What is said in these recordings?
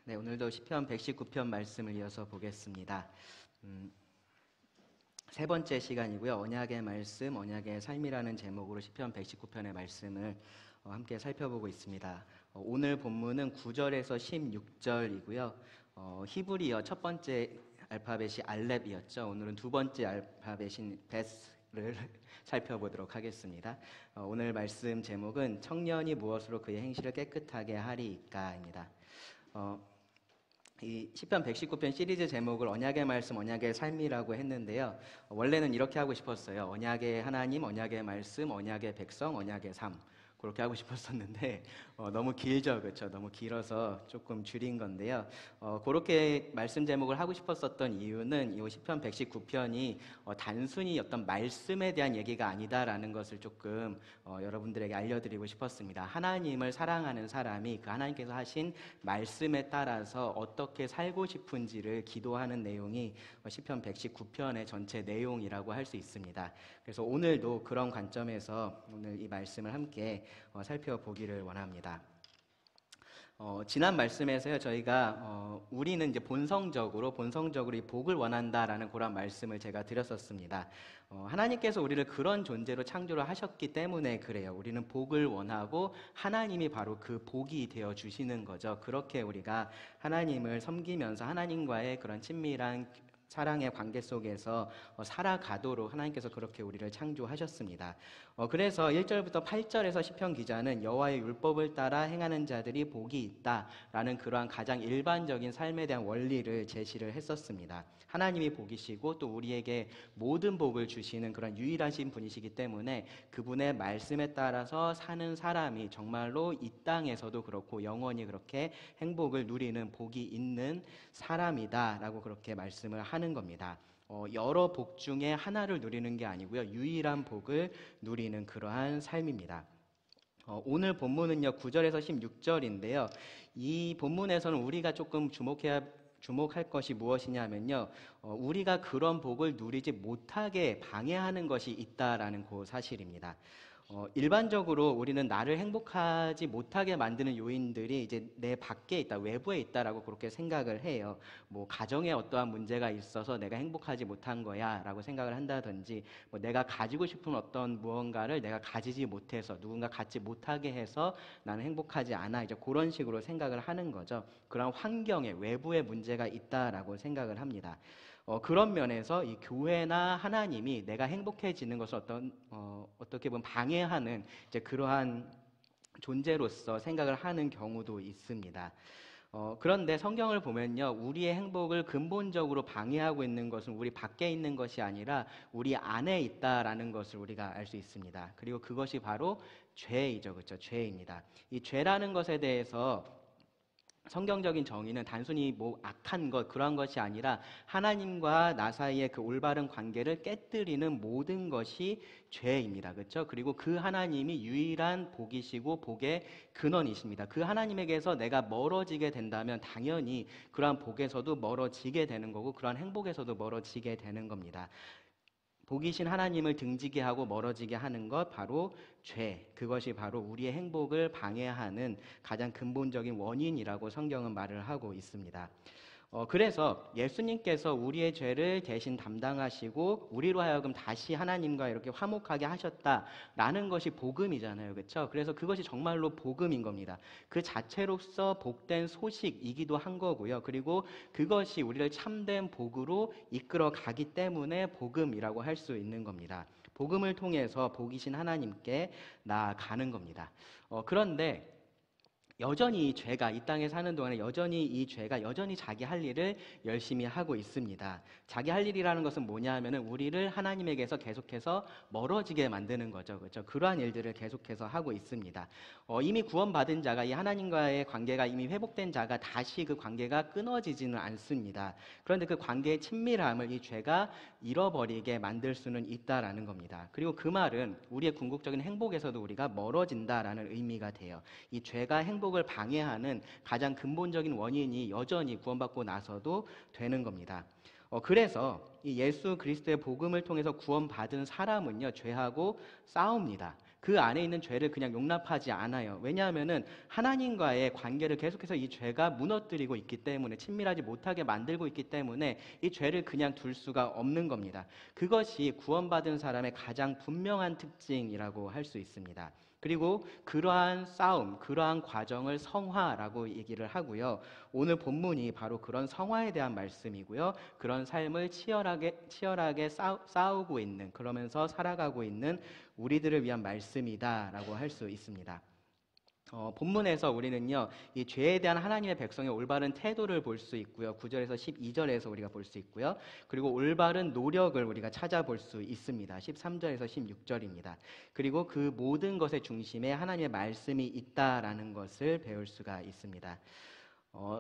네, 오늘도 시편 119편 말씀을 이어서 보겠습니다. 세 번째 시간이고요. 언약의 말씀, 언약의 삶이라는 제목으로 시편 119편의 말씀을 함께 살펴보고 있습니다. 오늘 본문은 9절에서 16절이고요. 히브리어 첫 번째 알파벳이 알렙이었죠. 오늘은 두 번째 알파벳인 베스를 살펴보도록 하겠습니다. 오늘 말씀 제목은 청년이 무엇으로 그의 행실을 깨끗하게 하리이까입니다. 이 시편 119편 시리즈 제목을 언약의 말씀, 언약의 삶이라고 했는데요. 원래는 이렇게 하고 싶었어요. 언약의 하나님, 언약의 말씀, 언약의 백성, 언약의 삶. 그렇게 하고 싶었었는데 너무 길죠, 그렇죠? 너무 길어서 조금 줄인 건데요. 그렇게 말씀 제목을 하고 싶었었던 이유는 이 시편 119편이 단순히 어떤 말씀에 대한 얘기가 아니다라는 것을 조금 여러분들에게 알려드리고 싶었습니다. 하나님을 사랑하는 사람이 그 하나님께서 하신 말씀에 따라서 어떻게 살고 싶은지를 기도하는 내용이 시편 119편의 전체 내용이라고 할 수 있습니다. 그래서 오늘도 그런 관점에서 오늘 이 말씀을 함께 살펴보기를 원합니다. 지난 말씀에서요, 저희가 우리는 이제 본성적으로 이 복을 원한다라는 그런 말씀을 제가 드렸었습니다. 하나님께서 우리를 그런 존재로 창조를 하셨기 때문에 그래요. 우리는 복을 원하고 하나님이 바로 그 복이 되어 주시는 거죠. 그렇게 우리가 하나님을 섬기면서 하나님과의 그런 친밀한 사랑의 관계 속에서 살아가도록 하나님께서 그렇게 우리를 창조하셨습니다. 그래서 1절부터 8절에서 시편 기자는 여호와의 율법을 따라 행하는 자들이 복이 있다라는 그러한 가장 일반적인 삶에 대한 원리를 제시를 했었습니다. 하나님이 복이시고 또 우리에게 모든 복을 주시는 그런 유일하신 분이시기 때문에 그분의 말씀에 따라서 사는 사람이 정말로 이 땅에서도 그렇고 영원히 그렇게 행복을 누리는 복이 있는 사람이다라고 그렇게 말씀을 하는 겁니다. 여러 복 중에 하나를 누리는 게 아니고요, 유일한 복을 누리는 그러한 삶입니다. 오늘 본문은요 9절에서 16절인데요. 이 본문에서는 우리가 조금 주목할 것이 무엇이냐면요, 우리가 그런 복을 누리지 못하게 방해하는 것이 있다라는 그 사실입니다. 일반적으로 우리는 나를 행복하지 못하게 만드는 요인들이 이제 내 밖에 있다, 외부에 있다라고 그렇게 생각을 해요. 뭐 가정에 어떠한 문제가 있어서 내가 행복하지 못한 거야라고 생각을 한다든지, 뭐 내가 가지고 싶은 어떤 무언가를 내가 가지지 못해서 누군가 갖지 못하게 해서 나는 행복하지 않아, 이제 그런 식으로 생각을 하는 거죠. 그런 환경에 외부에 문제가 있다라고 생각을 합니다. 그런 면에서 이 교회나 하나님이 내가 행복해지는 것을 어떻게 보면 방해하는 이제 그러한 존재로서 생각을 하는 경우도 있습니다. 그런데 성경을 보면요, 우리의 행복을 근본적으로 방해하고 있는 것은 우리 밖에 있는 것이 아니라 우리 안에 있다라는 것을 우리가 알 수 있습니다. 그리고 그것이 바로 죄이죠, 그렇죠? 죄입니다. 이 죄라는 것에 대해서 성경적인 정의는 단순히 뭐 악한 것, 그러한 것이 아니라 하나님과 나 사이의 그 올바른 관계를 깨뜨리는 모든 것이 죄입니다. 그렇죠? 그리고 그 하나님이 유일한 복이시고 복의 근원이십니다. 그 하나님에게서 내가 멀어지게 된다면 당연히 그러한 복에서도 멀어지게 되는 거고 그러한 행복에서도 멀어지게 되는 겁니다. 복이신 하나님을 등지게 하고 멀어지게 하는 것, 바로 죄, 그것이 바로 우리의 행복을 방해하는 가장 근본적인 원인이라고 성경은 말을 하고 있습니다. 그래서 예수님께서 우리의 죄를 대신 담당하시고 우리로 하여금 다시 하나님과 이렇게 화목하게 하셨다라는 것이 복음이잖아요, 그렇죠? 그래서 그것이 정말로 복음인 겁니다. 그 자체로서 복된 소식이기도 한 거고요. 그리고 그것이 우리를 참된 복으로 이끌어 가기 때문에 복음이라고 할 수 있는 겁니다. 복음을 통해서 복이신 하나님께 나아가는 겁니다. 그런데 여전히 이 죄가, 이 땅에 사는 동안에 여전히 이 죄가 여전히 자기 할 일을 열심히 하고 있습니다. 자기 할 일이라는 것은 뭐냐 하면은 우리를 하나님에게서 계속해서 멀어지게 만드는 거죠. 그렇죠? 그러한 일들을 계속해서 하고 있습니다. 이미 구원받은 자가, 이 하나님과의 관계가 이미 회복된 자가 다시 그 관계가 끊어지지는 않습니다. 그런데 그 관계의 친밀함을 이 죄가 잃어버리게 만들 수는 있다라는 겁니다. 그리고 그 말은 우리의 궁극적인 행복에서도 우리가 멀어진다라는 의미가 돼요. 이 죄가 행복을 방해하는 가장 근본적인 원인이 여전히 구원받고 나서도 되는 겁니다. 그래서 이 예수 그리스도의 복음을 통해서 구원받은 사람은요, 죄하고 싸웁니다. 그 안에 있는 죄를 그냥 용납하지 않아요. 왜냐하면은 하나님과의 관계를 계속해서 이 죄가 무너뜨리고 있기 때문에, 친밀하지 못하게 만들고 있기 때문에 이 죄를 그냥 둘 수가 없는 겁니다. 그것이 구원받은 사람의 가장 분명한 특징이라고 할 수 있습니다. 그리고 그러한 싸움, 그러한 과정을 성화라고 얘기를 하고요. 오늘 본문이 바로 그런 성화에 대한 말씀이고요. 그런 삶을 치열하게 싸우고 있는, 그러면서 살아가고 있는 우리들을 위한 말씀이다라고 할 수 있습니다. 본문에서 우리는요, 이 죄에 대한 하나님의 백성의 올바른 태도를 볼 수 있고요. 9절에서 12절에서 우리가 볼 수 있고요. 그리고 올바른 노력을 우리가 찾아볼 수 있습니다. 13절에서 16절입니다. 그리고 그 모든 것의 중심에 하나님의 말씀이 있다라는 것을 배울 수가 있습니다.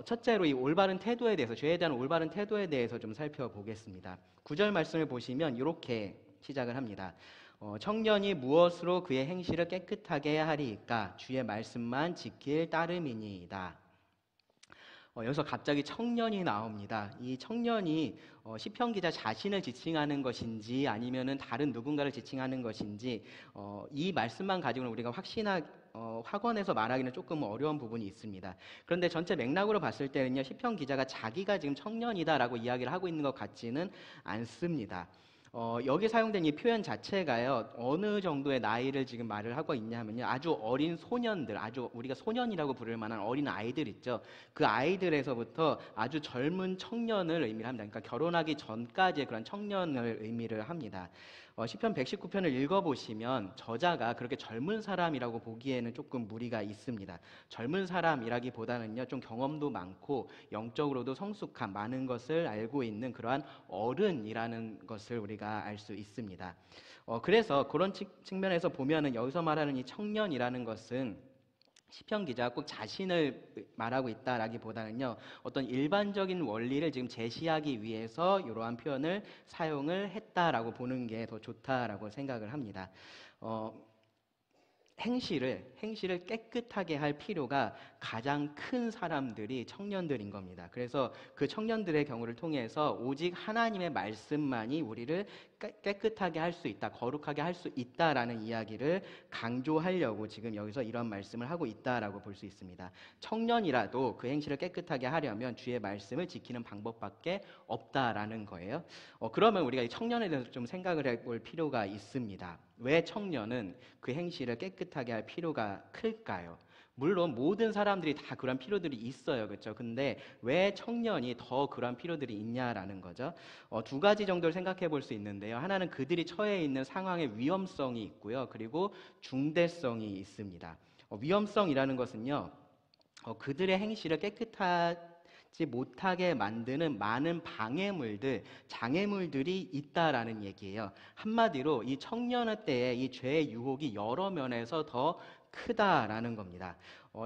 첫째로 이 올바른 태도에 대해서, 죄에 대한 올바른 태도에 대해서 좀 살펴보겠습니다. 9절 말씀을 보시면 이렇게 시작을 합니다. 청년이 무엇으로 그의 행실을 깨끗하게 하리이까? 주의 말씀만 지킬 따름이니이다. 여기서 갑자기 청년이 나옵니다. 이 청년이 시편 기자 자신을 지칭하는 것인지 아니면은 다른 누군가를 지칭하는 것인지 이 말씀만 가지고는 우리가 확언해서 말하기는 조금 어려운 부분이 있습니다. 그런데 전체 맥락으로 봤을 때는요, 시편 기자가 자기가 지금 청년이다라고 이야기를 하고 있는 것 같지는 않습니다. 여기 사용된 이 표현 자체가요, 어느 정도의 나이를 지금 말을 하고 있냐면요, 아주 어린 소년들, 아주 우리가 소년이라고 부를 만한 어린 아이들 있죠. 그 아이들에서부터 아주 젊은 청년을 의미를 합니다. 그러니까 결혼하기 전까지의 그런 청년을 의미를 합니다. 시편 119편을 읽어보시면 저자가 그렇게 젊은 사람이라고 보기에는 조금 무리가 있습니다. 젊은 사람이라기보다는요, 좀 경험도 많고 영적으로도 성숙한, 많은 것을 알고 있는 그러한 어른이라는 것을 우리가 알 수 있습니다. 그래서 그런 측면에서 보면은 여기서 말하는 이 청년이라는 것은 시편 기자가 꼭 자신을 말하고 있다라기보다는요, 어떤 일반적인 원리를 지금 제시하기 위해서 이러한 표현을 사용을 했다라고 보는 게 더 좋다라고 생각을 합니다. 행실을 깨끗하게 할 필요가 가장 큰 사람들이 청년들인 겁니다. 그래서 그 청년들의 경우를 통해서 오직 하나님의 말씀만이 우리를 깨끗하게 할 수 있다, 거룩하게 할 수 있다라는 이야기를 강조하려고 지금 여기서 이런 말씀을 하고 있다라고 볼 수 있습니다. 청년이라도 그 행실을 깨끗하게 하려면 주의 말씀을 지키는 방법밖에 없다라는 거예요. 그러면 우리가 이 청년에 대해서 좀 생각을 해볼 필요가 있습니다. 왜 청년은 그 행실을 깨끗하게 할 필요가 클까요? 물론 모든 사람들이 다 그런 필요들이 있어요. 그렇죠? 근데 왜 청년이 더 그런 필요들이 있냐라는 거죠. 두 가지 정도를 생각해 볼 수 있는데요. 하나는 그들이 처해 있는 상황의 위험성이 있고요. 그리고 중대성이 있습니다. 위험성이라는 것은요, 그들의 행실을 깨끗하지 못하게 만드는 많은 방해물들, 장애물들이 있다라는 얘기예요. 한마디로 이 청년의 때에 이 죄의 유혹이 여러 면에서 더 크다라는 겁니다.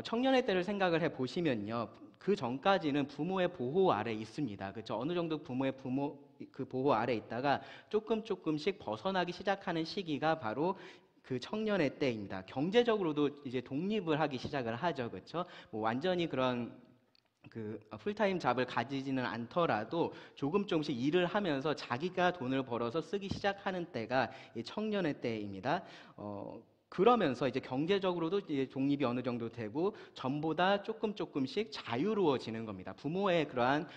청년의 때를 생각을 해 보시면요, 그 전까지는 부모의 보호 아래 있습니다. 그렇죠? 어느 정도 그 보호 아래 있다가 조금씩 벗어나기 시작하는 시기가 바로 그 청년의 때입니다. 경제적으로도 이제 독립을 하기 시작을 하죠, 그렇죠? 뭐 완전히 그런 그 풀타임 잡을 가지지는 않더라도 조금씩 일을 하면서 자기가 돈을 벌어서 쓰기 시작하는 때가 이 청년의 때입니다. 그러면서 이제 경제적으로도 이제 독립이 어느 정도 되고 전보다 조금씩 자유로워지는 겁니다. 부모의 그러한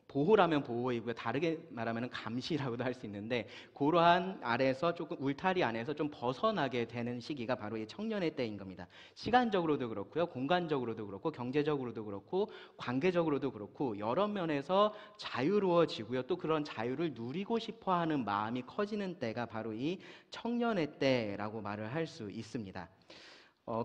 보호라면 보호이고요, 다르게 말하면 감시라고도 할 수 있는데, 그러한 아래서 조금 울타리 안에서 좀 벗어나게 되는 시기가 바로 이 청년의 때인 겁니다. 시간적으로도 그렇고요, 공간적으로도 그렇고, 경제적으로도 그렇고, 관계적으로도 그렇고, 여러 면에서 자유로워지고요, 또 그런 자유를 누리고 싶어하는 마음이 커지는 때가 바로 이 청년의 때라고 말을 할 수 있습니다.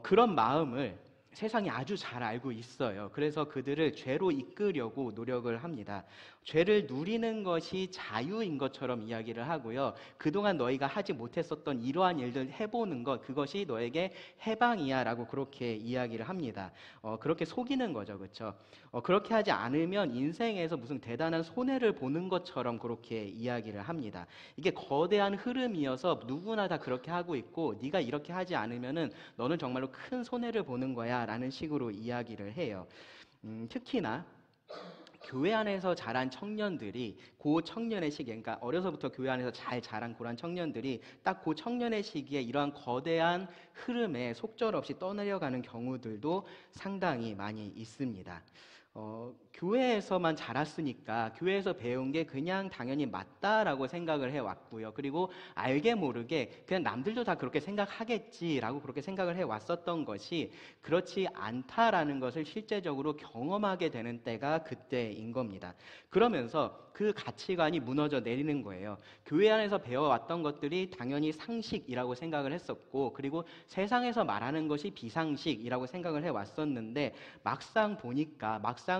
그런 마음을 세상이 아주 잘 알고 있어요. 그래서 그들을 죄로 이끌려고 노력을 합니다. 죄를 누리는 것이 자유인 것처럼 이야기를 하고요, 그동안 너희가 하지 못했었던 이러한 일들 해보는 것, 그것이 너에게 해방이야 라고 그렇게 이야기를 합니다. 그렇게 속이는 거죠. 그렇죠? 그렇게 하지 않으면 인생에서 무슨 대단한 손해를 보는 것처럼 그렇게 이야기를 합니다. 이게 거대한 흐름이어서 누구나 다 그렇게 하고 있고, 네가 이렇게 하지 않으면은 너는 정말로 큰 손해를 보는 거야 라는 식으로 이야기를 해요. 특히나 교회 안에서 자란 청년들이 그 청년의 시기에, 그러니까 어려서부터 교회 안에서 잘 자란 그런 청년들이 딱 그 청년의 시기에 이러한 거대한 흐름에 속절없이 떠내려가는 경우들도 상당히 많이 있습니다. 교회에서만 자랐으니까 교회에서 배운 게 그냥 당연히 맞다라고 생각을 해왔고요. 그리고 알게 모르게 그냥 남들도 다 그렇게 생각하겠지라고 그렇게 생각을 해왔었던 것이 그렇지 않다라는 것을 실제적으로 경험하게 되는 때가 그때인 겁니다. 그러면서 그 가치관이 무너져 내리는 거예요. 교회 안에서 배워왔던 것들이 당연히 상식이라고 생각을 했었고, 그리고 세상에서 말하는 것이 비상식이라고 생각을 해왔었는데, 막상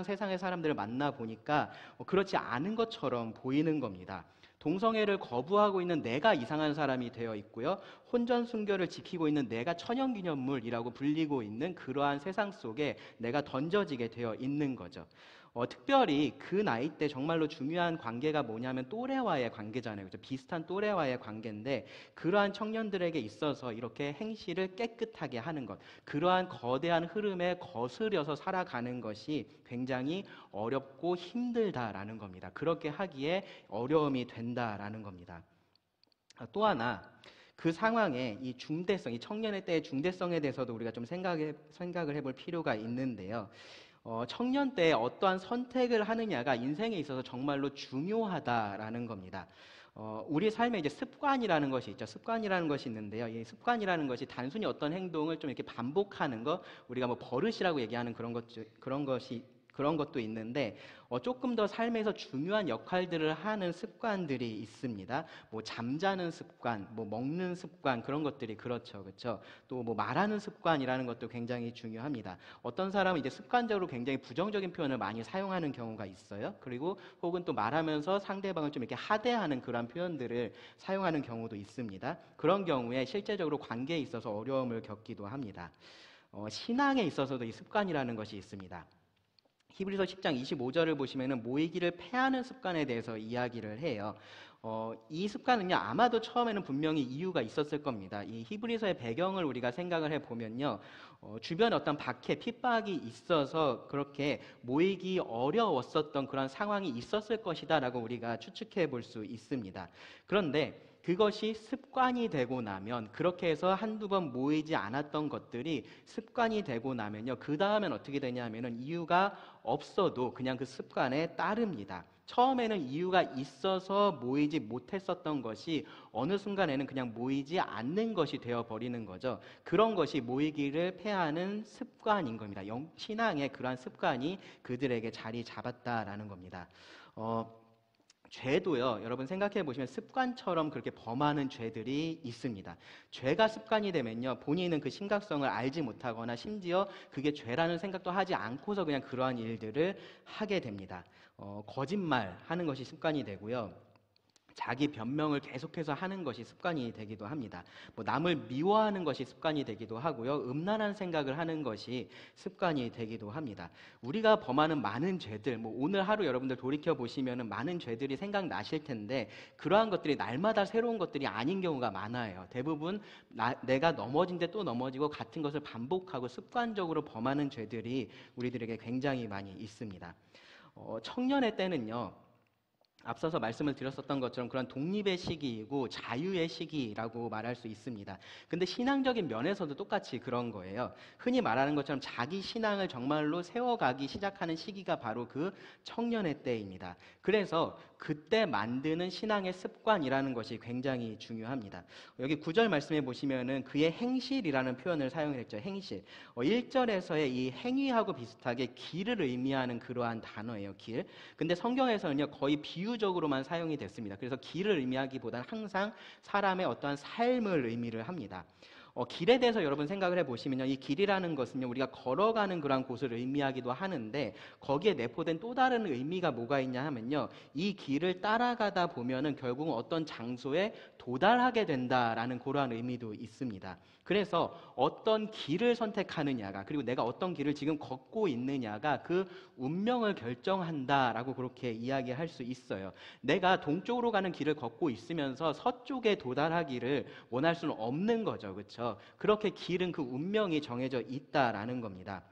세상의 사람들을 만나 보니까 그렇지 않은 것처럼 보이는 겁니다. 동성애를 거부하고 있는 내가 이상한 사람이 되어 있고요. 혼전 순결을 지키고 있는 내가 천연기념물이라고 불리고 있는 그러한 세상 속에 내가 던져지게 되어 있는 거죠. 특별히 그 나이 때 정말로 중요한 관계가 뭐냐면 또래와의 관계잖아요. 그렇죠? 비슷한 또래와의 관계인데 그러한 청년들에게 있어서 이렇게 행실을 깨끗하게 하는 것, 그러한 거대한 흐름에 거스려서 살아가는 것이 굉장히 어렵고 힘들다라는 겁니다. 그렇게 하기에 어려움이 된다라는 겁니다. 또 하나, 그 상황의 이 중대성, 이 청년의 때의 중대성에 대해서도 우리가 좀 생각을 해볼 필요가 있는데요. 청년 때 어떠한 선택을 하느냐가 인생에 있어서 정말로 중요하다라는 겁니다. 우리 삶에 이제 습관이라는 것이 있죠. 습관이라는 것이 있는데요. 이 습관이라는 것이 단순히 어떤 행동을 좀 이렇게 반복하는 것, 우리가 뭐 버릇이라고 얘기하는 그런 것도 있는데 조금 더 삶에서 중요한 역할들을 하는 습관들이 있습니다. 뭐 잠자는 습관, 뭐 먹는 습관 그런 것들이 그렇죠, 그렇죠. 또 뭐 말하는 습관이라는 것도 굉장히 중요합니다. 어떤 사람은 이제 습관적으로 굉장히 부정적인 표현을 많이 사용하는 경우가 있어요. 그리고 혹은 또 말하면서 상대방을 좀 이렇게 하대하는 그런 표현들을 사용하는 경우도 있습니다. 그런 경우에 실제적으로 관계에 있어서 어려움을 겪기도 합니다. 신앙에 있어서도 이 습관이라는 것이 있습니다. 히브리서 10장 25절을 보시면은 모이기를 패하는 습관에 대해서 이야기를 해요. 이 습관은요, 아마도 처음에는 분명히 이유가 있었을 겁니다. 이 히브리서의 배경을 우리가 생각을 해보면요, 주변에 어떤 박해, 핍박이 있어서 그렇게 모이기 어려웠었던 그런 상황이 있었을 것이다라고 우리가 추측해 볼 수 있습니다. 그런데 그것이 습관이 되고 나면, 그렇게 해서 한두 번 모이지 않았던 것들이 습관이 되고 나면요, 그 다음엔 어떻게 되냐면은 이유가 없어도 그냥 그 습관에 따릅니다. 처음에는 이유가 있어서 모이지 못했었던 것이 어느 순간에는 그냥 모이지 않는 것이 되어버리는 거죠. 그런 것이 모이기를 패하는 습관인 겁니다. 신앙의 그러한 습관이 그들에게 자리 잡았다라는 겁니다. 죄도요, 여러분 생각해 보시면 습관처럼 그렇게 범하는 죄들이 있습니다. 죄가 습관이 되면요, 본인은 그 심각성을 알지 못하거나 심지어 그게 죄라는 생각도 하지 않고서 그냥 그러한 일들을 하게 됩니다. 거짓말 하는 것이 습관이 되고요. 자기 변명을 계속해서 하는 것이 습관이 되기도 합니다. 뭐 남을 미워하는 것이 습관이 되기도 하고요. 음란한 생각을 하는 것이 습관이 되기도 합니다. 우리가 범하는 많은 죄들, 뭐 오늘 하루 여러분들 돌이켜 보시면은 많은 죄들이 생각나실 텐데 그러한 것들이 날마다 새로운 것들이 아닌 경우가 많아요. 대부분 내가 넘어진 데 또 넘어지고 같은 것을 반복하고 습관적으로 범하는 죄들이 우리들에게 굉장히 많이 있습니다. 청년의 때는요, 앞서서 말씀을 드렸었던 것처럼 그런 독립의 시기이고 자유의 시기라고 말할 수 있습니다. 근데 신앙적인 면에서도 똑같이 그런 거예요. 흔히 말하는 것처럼 자기 신앙을 정말로 세워가기 시작하는 시기가 바로 그 청년의 때입니다. 그래서 그때 만드는 신앙의 습관이라는 것이 굉장히 중요합니다. 여기 9절 말씀해 보시면은 그의 행실이라는 표현을 사용했죠. 행실. 1절에서의 이 행위하고 비슷하게 길을 의미하는 그러한 단어예요. 길. 근데 성경에서는요, 거의 비유적으로만 사용이 됐습니다. 그래서 길을 의미하기보다는 항상 사람의 어떠한 삶을 의미를 합니다. 길에 대해서 여러분 생각을 해보시면요, 이 길이라는 것은요, 우리가 걸어가는 그런 곳을 의미하기도 하는데 거기에 내포된 또 다른 의미가 뭐가 있냐 하면요, 이 길을 따라가다 보면은 결국은 어떤 장소에 도달하게 된다라는 그러한 의미도 있습니다. 그래서 어떤 길을 선택하느냐가, 그리고 내가 어떤 길을 지금 걷고 있느냐가 그 운명을 결정한다라고 그렇게 이야기할 수 있어요. 내가 동쪽으로 가는 길을 걷고 있으면서 서쪽에 도달하기를 원할 수는 없는 거죠. 그렇죠? 그렇게 길은 그 운명이 정해져 있다라는 겁니다.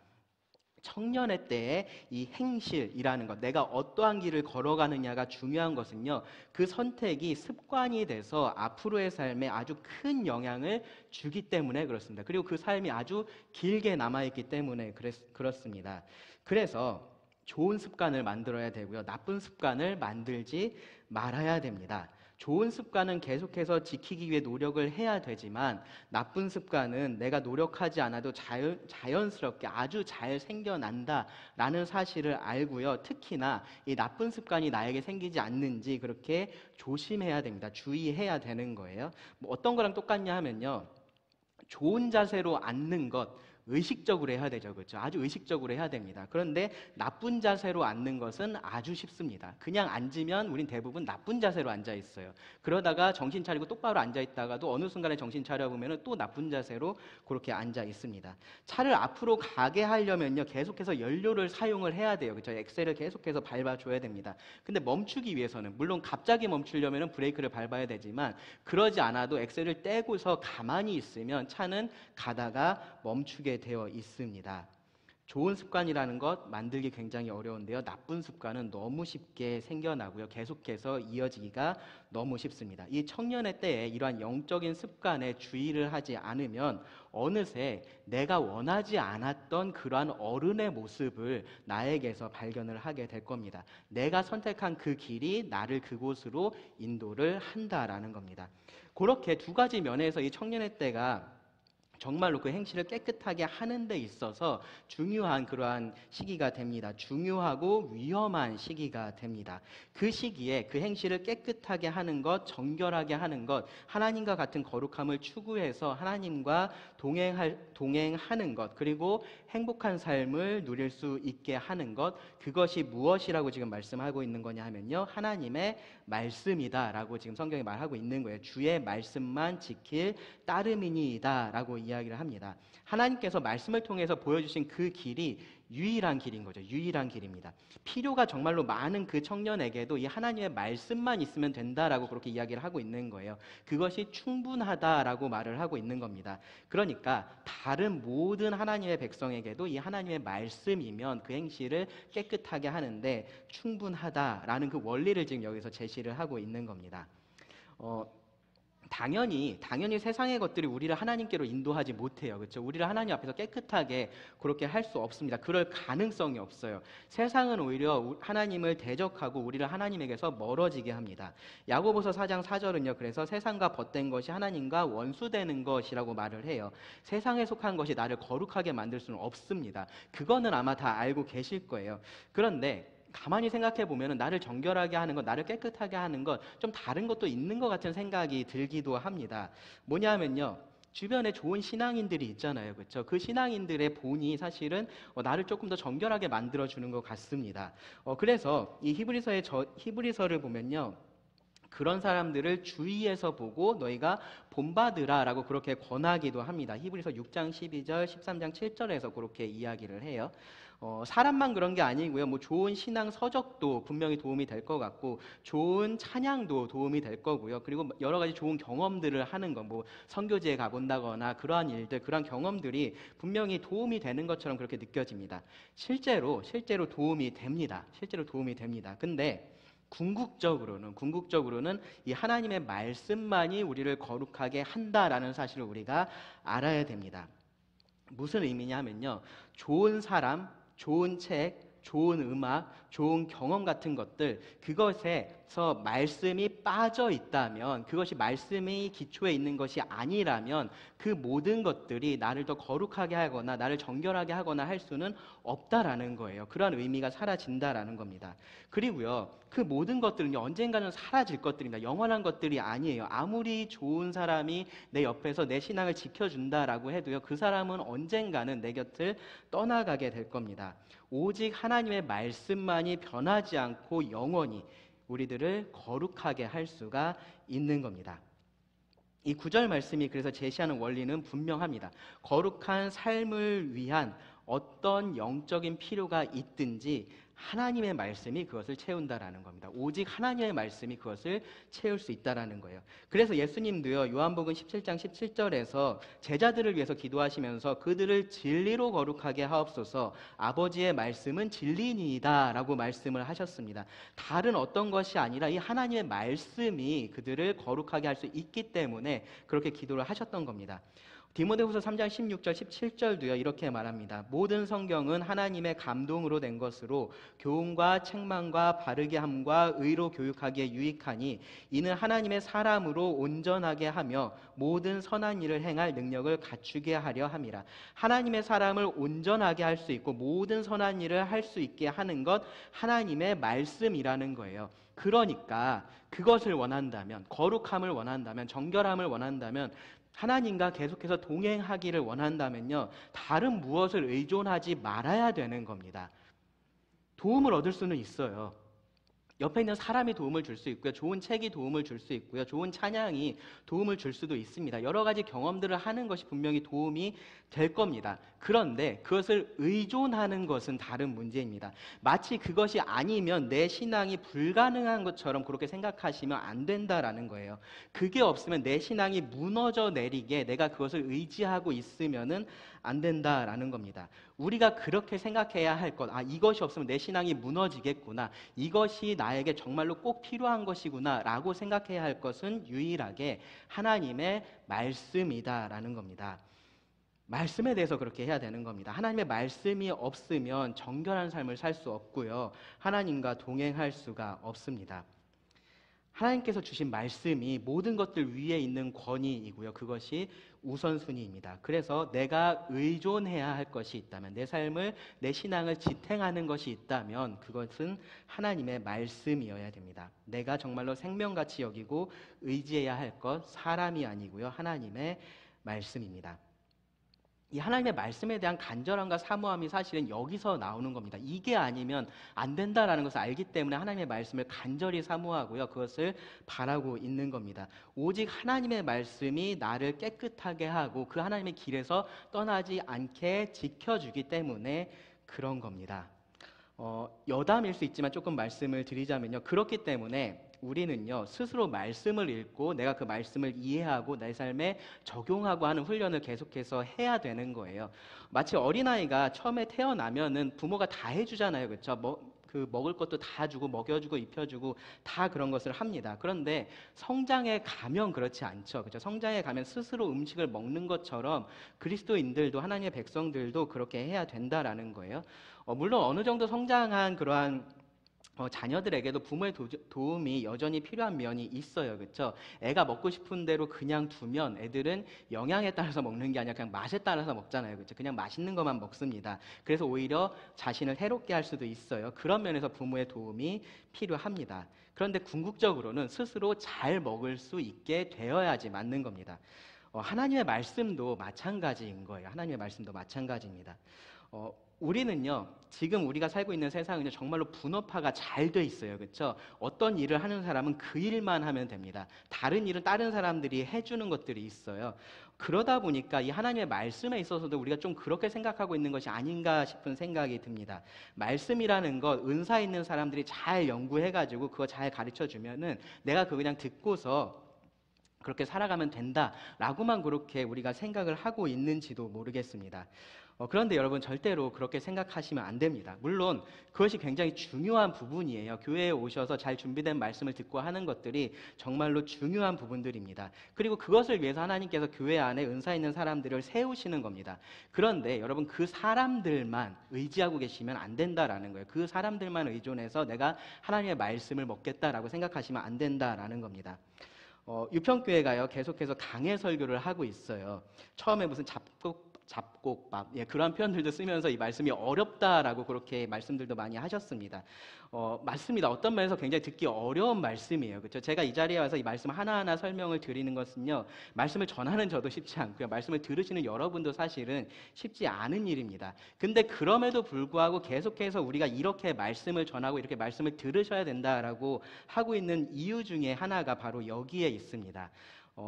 청년의 때에 이 행실이라는 것, 내가 어떠한 길을 걸어가느냐가 중요한 것은요, 그 선택이 습관이 돼서 앞으로의 삶에 아주 큰 영향을 주기 때문에 그렇습니다. 그리고 그 삶이 아주 길게 남아있기 때문에 그렇습니다. 그래서 좋은 습관을 만들어야 되고요, 나쁜 습관을 만들지 말아야 됩니다. 좋은 습관은 계속해서 지키기 위해 노력을 해야 되지만, 나쁜 습관은 내가 노력하지 않아도 자연스럽게 아주 잘 생겨난다라는 사실을 알고요, 특히나 이 나쁜 습관이 나에게 생기지 않는지 그렇게 조심해야 됩니다. 주의해야 되는 거예요. 뭐 어떤 거랑 똑같냐 하면요, 좋은 자세로 앉는 것 의식적으로 해야 되죠. 그렇죠? 아주 의식적으로 해야 됩니다. 그런데 나쁜 자세로 앉는 것은 아주 쉽습니다. 그냥 앉으면 우린 대부분 나쁜 자세로 앉아 있어요. 그러다가 정신 차리고 똑바로 앉아 있다가도 어느 순간에 정신 차려 보면 또 나쁜 자세로 그렇게 앉아 있습니다. 차를 앞으로 가게 하려면요, 계속해서 연료를 사용을 해야 돼요. 그렇죠? 엑셀을 계속해서 밟아줘야 됩니다. 근데 멈추기 위해서는, 물론 갑자기 멈추려면 브레이크를 밟아야 되지만, 그러지 않아도 엑셀을 떼고서 가만히 있으면 차는 가다가 멈추게 되어 있습니다. 좋은 습관이라는 것 만들기 굉장히 어려운데요, 나쁜 습관은 너무 쉽게 생겨나고요, 계속해서 이어지기가 너무 쉽습니다. 이 청년의 때에 이러한 영적인 습관에 주의를 하지 않으면 어느새 내가 원하지 않았던 그러한 어른의 모습을 나에게서 발견을 하게 될 겁니다. 내가 선택한 그 길이 나를 그곳으로 인도를 한다라는 겁니다. 그렇게 두 가지 면에서 이 청년의 때가 정말로 그 행실을 깨끗하게 하는 데 있어서 중요한 그러한 시기가 됩니다. 중요하고 위험한 시기가 됩니다. 그 시기에 그 행실을 깨끗하게 하는 것, 정결하게 하는 것, 하나님과 같은 거룩함을 추구해서 하나님과 동행하는 것, 그리고 행복한 삶을 누릴 수 있게 하는 것, 그것이 무엇이라고 지금 말씀하고 있는 거냐 하면요, 하나님의 말씀이다 라고 지금 성경이 말하고 있는 거예요. 주의 말씀만 지킬 따름이니이다 라고 이야기를 합니다. 하나님께서 말씀을 통해서 보여주신 그 길이 유일한 길인 거죠. 유일한 길입니다. 필요가 정말로 많은 그 청년에게도 이 하나님의 말씀만 있으면 된다라고 그렇게 이야기를 하고 있는 거예요. 그것이 충분하다라고 말을 하고 있는 겁니다. 그러니까 다른 모든 하나님의 백성에게도 이 하나님의 말씀이면 그 행실을 깨끗하게 하는데 충분하다라는 그 원리를 지금 여기서 제시를 하고 있는 겁니다. 당연히 세상의 것들이 우리를 하나님께로 인도하지 못해요. 그렇죠? 우리를 하나님 앞에서 깨끗하게 그렇게 할 수 없습니다. 그럴 가능성이 없어요. 세상은 오히려 하나님을 대적하고 우리를 하나님에게서 멀어지게 합니다. 야고보서 4장 4절은요. 그래서 세상과 벗된 것이 하나님과 원수되는 것이라고 말을 해요. 세상에 속한 것이 나를 거룩하게 만들 수는 없습니다. 그거는 아마 다 알고 계실 거예요. 그런데 가만히 생각해 보면 나를 정결하게 하는 것, 나를 깨끗하게 하는 것, 좀 다른 것도 있는 것 같은 생각이 들기도 합니다. 뭐냐면요, 주변에 좋은 신앙인들이 있잖아요. 그렇죠? 그 신앙인들의 본이 사실은 나를 조금 더 정결하게 만들어주는 것 같습니다. 그래서 이 히브리서를 보면요, 그런 사람들을 주위에서 보고 너희가 본받으라 라고 그렇게 권하기도 합니다. 히브리서 6장 12절, 13장 7절에서 그렇게 이야기를 해요. 사람만 그런 게 아니고요, 뭐 좋은 신앙 서적도 분명히 도움이 될 것 같고, 좋은 찬양도 도움이 될 거고요, 그리고 여러 가지 좋은 경험들을 하는 것, 뭐 선교지에 가본다거나 그러한 일들, 그러한 경험들이 분명히 도움이 되는 것처럼 그렇게 느껴집니다. 실제로 도움이 됩니다. 실제로 도움이 됩니다. 근데 궁극적으로는 이 하나님의 말씀만이 우리를 거룩하게 한다라는 사실을 우리가 알아야 됩니다. 무슨 의미냐 하면요, 좋은 사람, 좋은 책, 좋은 음악, 좋은 경험 같은 것들, 그것에서 말씀이 빠져 있다면, 그것이 말씀의 기초에 있는 것이 아니라면 그 모든 것들이 나를 더 거룩하게 하거나 나를 정결하게 하거나 할 수는 없다라는 거예요. 그러한 의미가 사라진다라는 겁니다. 그리고요, 그 모든 것들은 언젠가는 사라질 것들입니다. 영원한 것들이 아니에요. 아무리 좋은 사람이 내 옆에서 내 신앙을 지켜준다라고 해도요, 그 사람은 언젠가는 내 곁을 떠나가게 될 겁니다. 오직 하나님의 말씀만이 변하지 않고 영원히 우리들을 거룩하게 할 수가 있는 겁니다. 이 9절 말씀이 그래서 제시하는 원리는 분명합니다. 거룩한 삶을 위한 어떤 영적인 필요가 있든지 하나님의 말씀이 그것을 채운다라는 겁니다. 오직 하나님의 말씀이 그것을 채울 수 있다라는 거예요. 그래서 예수님도요, 요한복음 17장 17절에서 제자들을 위해서 기도하시면서 그들을 진리로 거룩하게 하옵소서, 아버지의 말씀은 진리니이다 라고 말씀을 하셨습니다. 다른 어떤 것이 아니라 이 하나님의 말씀이 그들을 거룩하게 할 수 있기 때문에 그렇게 기도를 하셨던 겁니다. 디모데후서 3장 16절 17절도요 이렇게 말합니다. 모든 성경은 하나님의 감동으로 된 것으로 교훈과 책망과 바르게 함과 의로 교육하기에 유익하니 이는 하나님의 사람으로 온전하게 하며 모든 선한 일을 행할 능력을 갖추게 하려 함이라. 하나님의 사람을 온전하게 할 수 있고 모든 선한 일을 할 수 있게 하는 것, 하나님의 말씀이라는 거예요. 그러니까 그것을 원한다면, 거룩함을 원한다면, 정결함을 원한다면, 하나님과 계속해서 동행하기를 원한다면요, 다른 무엇을 의존하지 말아야 되는 겁니다. 도움을 얻을 수는 있어요. 옆에 있는 사람이 도움을 줄 수 있고요, 좋은 책이 도움을 줄 수 있고요, 좋은 찬양이 도움을 줄 수도 있습니다. 여러 가지 경험들을 하는 것이 분명히 도움이 될 겁니다. 그런데 그것을 의존하는 것은 다른 문제입니다. 마치 그것이 아니면 내 신앙이 불가능한 것처럼 그렇게 생각하시면 안 된다라는 거예요. 그게 없으면 내 신앙이 무너져 내리게 내가 그것을 의지하고 있으면은 안 된다라는 겁니다. 우리가 그렇게 생각해야 할 것, 이것이 없으면 내 신앙이 무너지겠구나, 이것이 나에게 정말로 꼭 필요한 것이구나 라고 생각해야 할 것은 유일하게 하나님의 말씀이다라는 겁니다. 말씀에 대해서 그렇게 해야 되는 겁니다. 하나님의 말씀이 없으면 정결한 삶을 살 수 없고요, 하나님과 동행할 수가 없습니다. 하나님께서 주신 말씀이 모든 것들 위에 있는 권위이고요, 그것이 우선순위입니다. 그래서 내가 의존해야 할 것이 있다면, 내 삶을, 내 신앙을 지탱하는 것이 있다면 그것은 하나님의 말씀이어야 됩니다. 내가 정말로 생명같이 여기고 의지해야 할 것, 사람이 아니고요, 하나님의 말씀입니다. 이 하나님의 말씀에 대한 간절함과 사모함이 사실은 여기서 나오는 겁니다. 이게 아니면 안 된다라는 것을 알기 때문에 하나님의 말씀을 간절히 사모하고요, 그것을 바라고 있는 겁니다. 오직 하나님의 말씀이 나를 깨끗하게 하고 그 하나님의 길에서 떠나지 않게 지켜주기 때문에 그런 겁니다. 여담일 수 있지만 조금 말씀을 드리자면요, 그렇기 때문에 우리는요, 스스로 말씀을 읽고 내가 그 말씀을 이해하고 내 삶에 적용하고 하는 훈련을 계속해서 해야 되는 거예요. 마치 어린아이가 처음에 태어나면은 부모가 다 해주잖아요, 그렇죠? 먹을 것도 다 주고 먹여주고 입혀주고 다 그런 것을 합니다. 그런데 성장에 가면 그렇지 않죠, 그렇죠? 성장에 가면 스스로 음식을 먹는 것처럼 그리스도인들도, 하나님의 백성들도 그렇게 해야 된다라는 거예요. 물론 어느 정도 성장한 그러한 자녀들에게도 부모의 도움이 여전히 필요한 면이 있어요, 그렇죠? 애가 먹고 싶은 대로 그냥 두면 애들은 영양에 따라서 먹는 게 아니라 그냥 맛에 따라서 먹잖아요, 그렇죠? 그냥 맛있는 것만 먹습니다. 그래서 오히려 자신을 해롭게 할 수도 있어요. 그런 면에서 부모의 도움이 필요합니다. 그런데 궁극적으로는 스스로 잘 먹을 수 있게 되어야지 맞는 겁니다. 하나님의 말씀도 마찬가지인 거예요. 하나님의 말씀도 마찬가지입니다. 우리는요, 지금 우리가 살고 있는 세상은요, 정말로 분업화가 잘 돼 있어요, 그렇죠? 어떤 일을 하는 사람은 그 일만 하면 됩니다. 다른 일은 다른 사람들이 해주는 것들이 있어요. 그러다 보니까 이 하나님의 말씀에 있어서도 우리가 좀 그렇게 생각하고 있는 것이 아닌가 싶은 생각이 듭니다. 말씀이라는 것, 은사 있는 사람들이 잘 연구해가지고 그거 잘 가르쳐주면은 내가 그거 그냥 듣고서 그렇게 살아가면 된다라고만 그렇게 우리가 생각을 하고 있는지도 모르겠습니다. 그런데 여러분, 절대로 그렇게 생각하시면 안 됩니다. 물론 그것이 굉장히 중요한 부분이에요. 교회에 오셔서 잘 준비된 말씀을 듣고 하는 것들이 정말로 중요한 부분들입니다. 그리고 그것을 위해서 하나님께서 교회 안에 은사 있는 사람들을 세우시는 겁니다. 그런데 여러분, 그 사람들만 의지하고 계시면 안 된다라는 거예요. 그 사람들만 의존해서 내가 하나님의 말씀을 먹겠다라고 생각하시면 안 된다라는 겁니다. 유평교회가요, 계속해서 강해 설교를 하고 있어요. 처음에 무슨 잡곡밥, 그런 표현들도 쓰면서 이 말씀이 어렵다라고 그렇게 말씀들도 많이 하셨습니다. 맞습니다. 어떤 면에서 굉장히 듣기 어려운 말씀이에요, 그렇죠? 제가 이 자리에 와서 이 말씀 하나하나 설명을 드리는 것은요, 말씀을 전하는 저도 쉽지 않고요, 말씀을 들으시는 여러분도 사실은 쉽지 않은 일입니다. 근데 그럼에도 불구하고 계속해서 우리가 이렇게 말씀을 전하고 이렇게 말씀을 들으셔야 된다라고 하고 있는 이유 중에 하나가 바로 여기에 있습니다.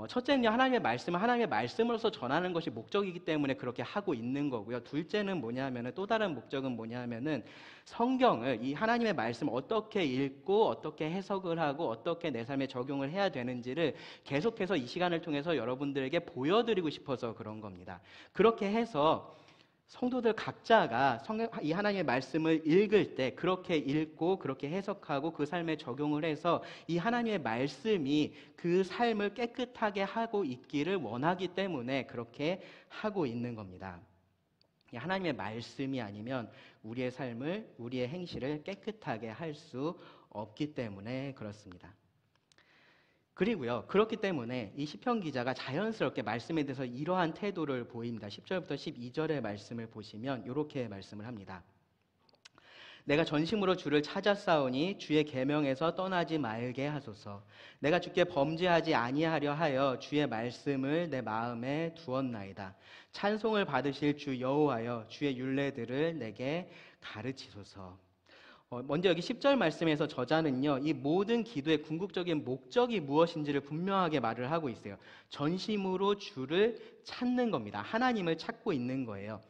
첫째는요, 하나님의 말씀을 하나님의 말씀으로서 전하는 것이 목적이기 때문에 그렇게 하고 있는 거고요. 둘째는 뭐냐면은, 또 다른 목적은 뭐냐면은, 성경을, 이 하나님의 말씀을 어떻게 읽고 어떻게 해석을 하고 어떻게 내 삶에 적용을 해야 되는지를 계속해서 이 시간을 통해서 여러분들에게 보여드리고 싶어서 그런 겁니다. 그렇게 해서 성도들 각자가 이 하나님의 말씀을 읽을 때 그렇게 읽고 그렇게 해석하고 그 삶에 적용을 해서 이 하나님의 말씀이 그 삶을 깨끗하게 하고 있기를 원하기 때문에 그렇게 하고 있는 겁니다. 하나님의 말씀이 아니면 우리의 삶을, 우리의 행실을 깨끗하게 할 수 없기 때문에 그렇습니다. 그리고요, 그렇기 때문에 이 시편 기자가 자연스럽게 말씀에 대해서 이러한 태도를 보입니다. 10절부터 12절의 말씀을 보시면 이렇게 말씀을 합니다. 내가 전심으로 주를 찾았사오니 주의 계명에서 떠나지 말게 하소서. 내가 주께 범죄하지 아니하려 하여 주의 말씀을 내 마음에 두었나이다. 찬송을 받으실 주 여호와여, 주의 율례들을 내게 가르치소서. 먼저 여기 10절 말씀에서 저자는요, 이 모든 기도의 궁극적인 목적이 무엇인지를 분명하게 말을 하고 있어요. 전심으로 주를 찾는 겁니다. 하나님을 찾고 있는 거예요.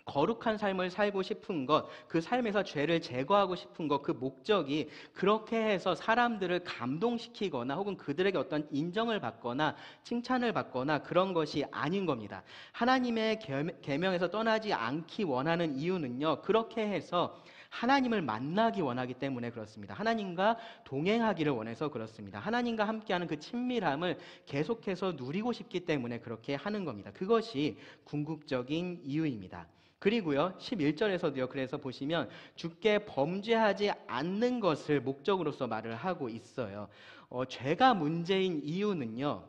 거룩한 삶을 살고 싶은 것, 그 삶에서 죄를 제거하고 싶은 것, 그 목적이 그렇게 해서 사람들을 감동시키거나 혹은 그들에게 어떤 인정을 받거나 칭찬을 받거나 그런 것이 아닌 겁니다. 하나님의 계명에서 떠나지 않기 원하는 이유는요, 그렇게 해서 하나님을 만나기 원하기 때문에 그렇습니다. 하나님과 동행하기를 원해서 그렇습니다. 하나님과 함께하는 그 친밀함을 계속해서 누리고 싶기 때문에 그렇게 하는 겁니다. 그것이 궁극적인 이유입니다. 그리고요, 11절에서도요, 그래서 보시면 주께 범죄하지 않는 것을 목적으로서 말을 하고 있어요. 죄가 문제인 이유는요,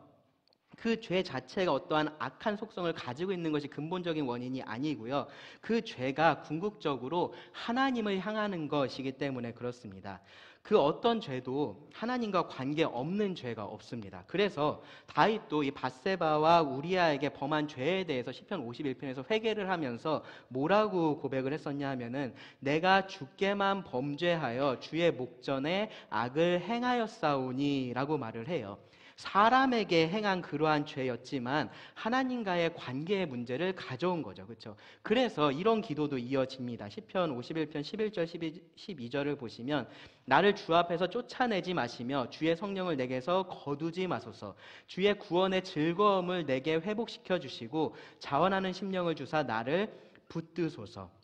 그 죄 자체가 어떠한 악한 속성을 가지고 있는 것이 근본적인 원인이 아니고요, 그 죄가 궁극적으로 하나님을 향하는 것이기 때문에 그렇습니다. 그 어떤 죄도 하나님과 관계없는 죄가 없습니다. 그래서 다윗도 이 밧세바와 우리아에게 범한 죄에 대해서 시편 51편에서 회개를 하면서 뭐라고 고백을 했었냐 하면은, 내가 주께만 범죄하여 주의 목전에 악을 행하였사오니 라고 말을 해요. 사람에게 행한 그러한 죄였지만 하나님과의 관계의 문제를 가져온 거죠. 그렇죠? 그래서 이런 기도도 이어집니다. 시편 51편 11절 12절을 보시면, 나를 주 앞에서 쫓아내지 마시며 주의 성령을 내게서 거두지 마소서. 주의 구원의 즐거움을 내게 회복시켜 주시고 자원하는 심령을 주사 나를 붙드소서.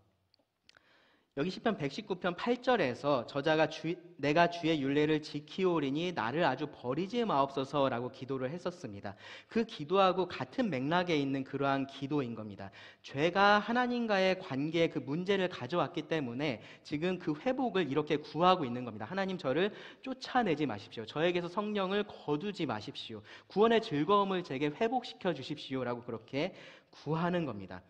여기 시편 119편 8절에서 저자가 내가 주의 율례를 지키오리니 나를 아주 버리지 마옵소서라고 기도를 했었습니다. 그 기도하고 같은 맥락에 있는 그러한 기도인 겁니다. 죄가 하나님과의 관계에 그 문제를 가져왔기 때문에 지금 그 회복을 이렇게 구하고 있는 겁니다. 하나님, 저를 쫓아내지 마십시오. 저에게서 성령을 거두지 마십시오. 구원의 즐거움을 제게 회복시켜 주십시오라고 그렇게 구하는 겁니다.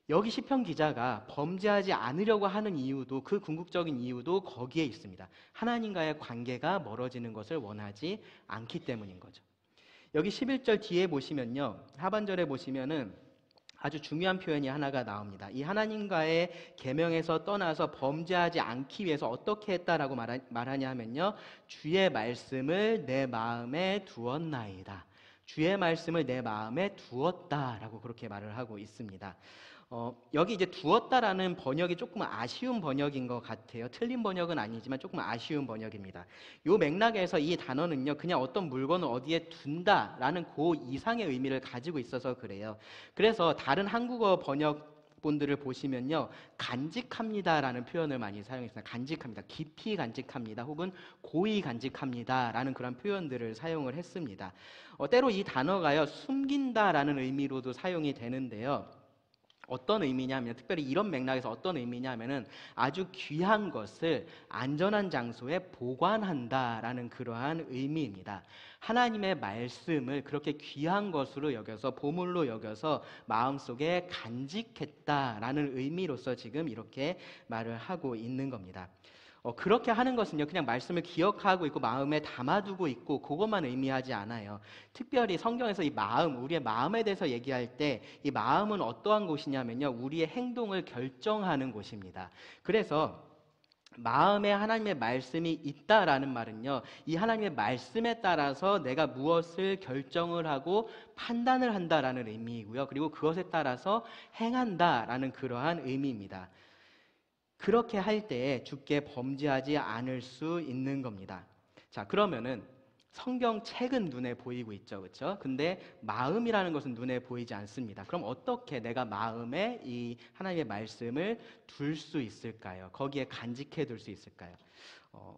여기 시편 기자가 범죄하지 않으려고 하는 이유도, 그 궁극적인 이유도 거기에 있습니다. 하나님과의 관계가 멀어지는 것을 원하지 않기 때문인 거죠. 여기 11절 뒤에 보시면요, 하반절에 보시면은 아주 중요한 표현이 하나가 나옵니다. 이 하나님과의 계명에서 떠나서 범죄하지 않기 위해서 어떻게 했다라고 말하냐 하면요, 주의 말씀을 내 마음에 두었나이다. 주의 말씀을 내 마음에 두었다라고 그렇게 말을 하고 있습니다. 여기 이제 두었다라는 번역이 조금 아쉬운 번역인 것 같아요. 틀린 번역은 아니지만 조금 아쉬운 번역입니다. 이 맥락에서 이 단어는요, 그냥 어떤 물건을 어디에 둔다라는 그 이상의 의미를 가지고 있어서 그래요. 그래서 다른 한국어 번역본들을 보시면요, 간직합니다라는 표현을 많이 사용했습니다. 간직합니다. 깊이 간직합니다. 혹은 고이 간직합니다라는 그런 표현들을 사용을 했습니다. 때로 이 단어가요, 숨긴다라는 의미로도 사용이 되는데요. 어떤 의미냐면, 특별히 이런 맥락에서 어떤 의미냐면은 아주 귀한 것을 안전한 장소에 보관한다라는 그러한 의미입니다. 하나님의 말씀을 그렇게 귀한 것으로 여겨서, 보물로 여겨서 마음속에 간직했다라는 의미로서 지금 이렇게 말을 하고 있는 겁니다. 그렇게 하는 것은요, 그냥 말씀을 기억하고 있고 마음에 담아두고 있고 그것만 의미하지 않아요. 특별히 성경에서 이 마음, 우리의 마음에 대해서 얘기할 때 이 마음은 어떠한 곳이냐면요, 우리의 행동을 결정하는 곳입니다. 그래서 마음에 하나님의 말씀이 있다라는 말은요, 이 하나님의 말씀에 따라서 내가 무엇을 결정을 하고 판단을 한다라는 의미이고요. 그리고 그것에 따라서 행한다라는 그러한 의미입니다. 그렇게 할 때에 주께 범죄하지 않을 수 있는 겁니다. 자, 그러면은 성경책은 눈에 보이고 있죠. 그렇죠? 근데 마음이라는 것은 눈에 보이지 않습니다. 그럼 어떻게 내가 마음에 이 하나님의 말씀을 둘 수 있을까요? 거기에 간직해 둘 수 있을까요? 어,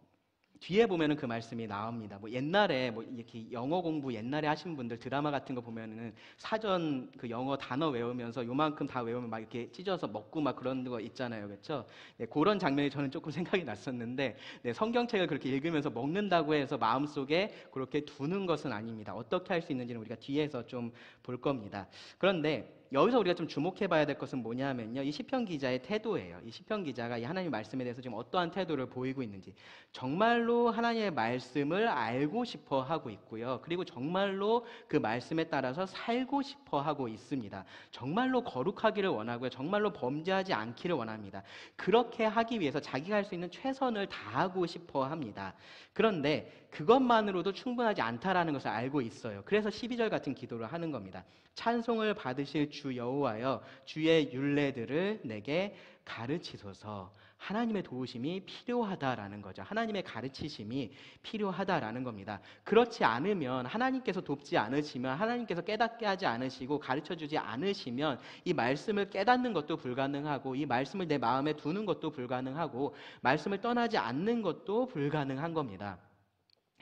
뒤에 보면은 그 말씀이 나옵니다. 뭐 옛날에 뭐 이렇게 영어 공부 옛날에 하신 분들 드라마 같은 거 보면은 사전 그 영어 단어 외우면서 요만큼 다 외우면 막 이렇게 찢어서 먹고 막 그런 거 있잖아요. 그렇죠? 네, 그런 장면이 저는 조금 생각이 났었는데, 네, 성경책을 그렇게 읽으면서 먹는다고 해서 마음속에 그렇게 두는 것은 아닙니다. 어떻게 할 수 있는지는 우리가 뒤에서 좀 볼 겁니다. 그런데 여기서 우리가 좀 주목해 봐야 될 것은 뭐냐면요. 이 시편 기자의 태도예요. 이 시편 기자가 이 하나님의 말씀에 대해서 지금 어떠한 태도를 보이고 있는지. 정말로 하나님의 말씀을 알고 싶어 하고 있고요. 그리고 정말로 그 말씀에 따라서 살고 싶어 하고 있습니다. 정말로 거룩하기를 원하고요. 정말로 범죄하지 않기를 원합니다. 그렇게 하기 위해서 자기가 할 수 있는 최선을 다하고 싶어 합니다. 그런데 그것만으로도 충분하지 않다라는 것을 알고 있어요. 그래서 12절 같은 기도를 하는 겁니다. 찬송을 받으실 주 여호와여, 주의 율례들을 내게 가르치소서. 하나님의 도우심이 필요하다라는 거죠. 하나님의 가르치심이 필요하다라는 겁니다. 그렇지 않으면, 하나님께서 돕지 않으시면, 하나님께서 깨닫게 하지 않으시고 가르쳐주지 않으시면 이 말씀을 깨닫는 것도 불가능하고, 이 말씀을 내 마음에 두는 것도 불가능하고, 말씀을 떠나지 않는 것도 불가능한 겁니다.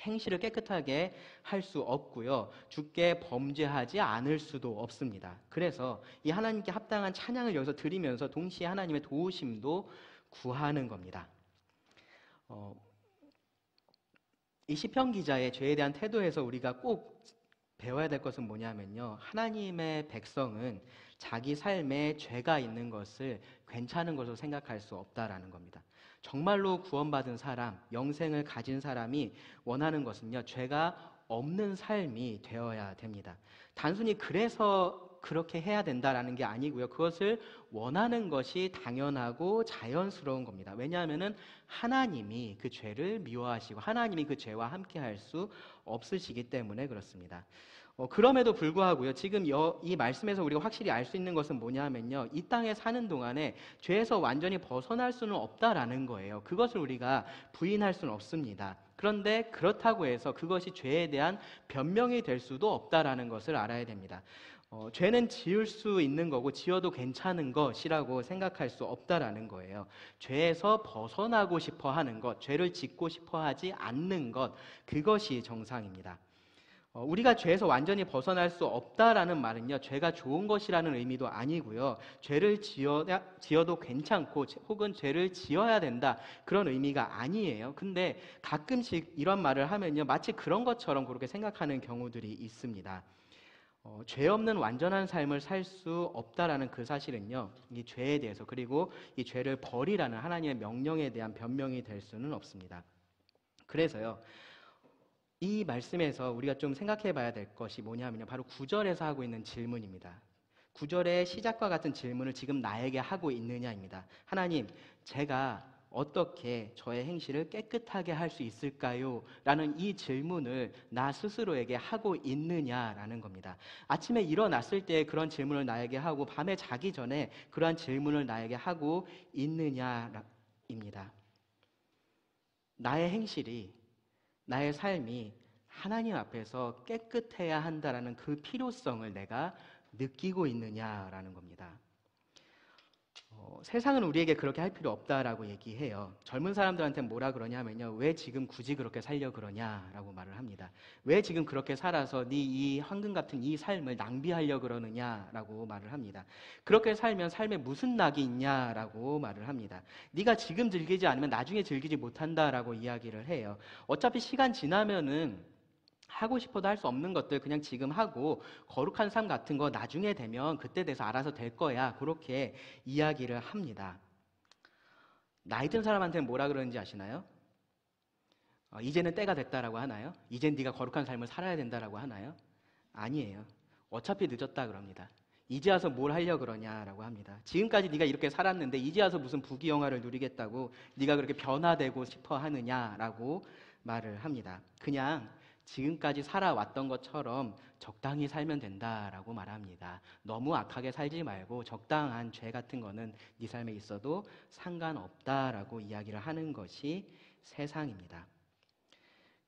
행실을 깨끗하게 할 수 없고요. 주께 범죄하지 않을 수도 없습니다. 그래서 이 하나님께 합당한 찬양을 여기서 드리면서 동시에 하나님의 도우심도 구하는 겁니다. 이 시편 기자의 죄에 대한 태도에서 우리가 꼭 배워야 될 것은 뭐냐면요. 하나님의 백성은 자기 삶에 죄가 있는 것을 괜찮은 것으로 생각할 수 없다라는 겁니다. 정말로 구원받은 사람, 영생을 가진 사람이 원하는 것은요, 죄가 없는 삶이 되어야 됩니다. 단순히 그래서 그렇게 해야 된다라는 게 아니고요. 그것을 원하는 것이 당연하고 자연스러운 겁니다. 왜냐하면은 하나님이 그 죄를 미워하시고 하나님이 그 죄와 함께 할 수 없으시기 때문에 그렇습니다. 그럼에도 불구하고요. 지금 이 말씀에서 우리가 확실히 알 수 있는 것은 뭐냐면요. 이 땅에 사는 동안에 죄에서 완전히 벗어날 수는 없다라는 거예요. 그것을 우리가 부인할 수는 없습니다. 그런데 그렇다고 해서 그것이 죄에 대한 변명이 될 수도 없다라는 것을 알아야 됩니다. 죄는 지을 수 있는 거고 지어도 괜찮은 것이라고 생각할 수 없다라는 거예요. 죄에서 벗어나고 싶어 하는 것, 죄를 짓고 싶어 하지 않는 것, 그것이 정상입니다. 우리가 죄에서 완전히 벗어날 수 없다라는 말은요, 죄가 좋은 것이라는 의미도 아니고요, 죄를 지어도 괜찮고 혹은 죄를 지어야 된다 그런 의미가 아니에요. 근데 가끔씩 이런 말을 하면요, 마치 그런 것처럼 그렇게 생각하는 경우들이 있습니다. 죄 없는 완전한 삶을 살 수 없다라는 그 사실은요, 이 죄에 대해서 그리고 이 죄를 버리라는 하나님의 명령에 대한 변명이 될 수는 없습니다. 그래서요, 이 말씀에서 우리가 좀 생각해 봐야 될 것이 뭐냐면요, 바로 9절에서 하고 있는 질문입니다. 9절의 시작과 같은 질문을 지금 나에게 하고 있느냐입니다. 하나님, 제가 어떻게 저의 행실을 깨끗하게 할 수 있을까요? 라는 이 질문을 나 스스로에게 하고 있느냐라는 겁니다. 아침에 일어났을 때 그런 질문을 나에게 하고 밤에 자기 전에 그러한 질문을 나에게 하고 있느냐입니다. 나의 행실이, 나의 삶이 하나님 앞에서 깨끗해야 한다라는 그 필요성을 내가 느끼고 있느냐라는 겁니다. 세상은 우리에게 그렇게 할 필요 없다라고 얘기해요. 젊은 사람들한테 뭐라 그러냐면요, 왜 지금 굳이 그렇게 살려 그러냐라고 말을 합니다. 왜 지금 그렇게 살아서 네 이 황금 같은 이 삶을 낭비하려 그러느냐라고 말을 합니다. 그렇게 살면 삶에 무슨 낙이 있냐라고 말을 합니다. 네가 지금 즐기지 않으면 나중에 즐기지 못한다라고 이야기를 해요. 어차피 시간 지나면은 하고 싶어도 할 수 없는 것들 그냥 지금 하고 거룩한 삶 같은 거 나중에 되면 그때 돼서 알아서 될 거야, 그렇게 이야기를 합니다. 나이 든 사람한테는 뭐라 그러는지 아시나요? 이제는 때가 됐다라고 하나요? 이젠 네가 거룩한 삶을 살아야 된다라고 하나요? 아니에요. 어차피 늦었다 그럽니다. 이제 와서 뭘 하려고 그러냐라고 합니다. 지금까지 네가 이렇게 살았는데 이제 와서 무슨 부귀영화를 누리겠다고 네가 그렇게 변화되고 싶어 하느냐라고 말을 합니다. 그냥 지금까지 살아왔던 것처럼 적당히 살면 된다라고 말합니다. 너무 악하게 살지 말고 적당한 죄 같은 거는 네 삶에 있어도 상관없다라고 이야기를 하는 것이 세상입니다.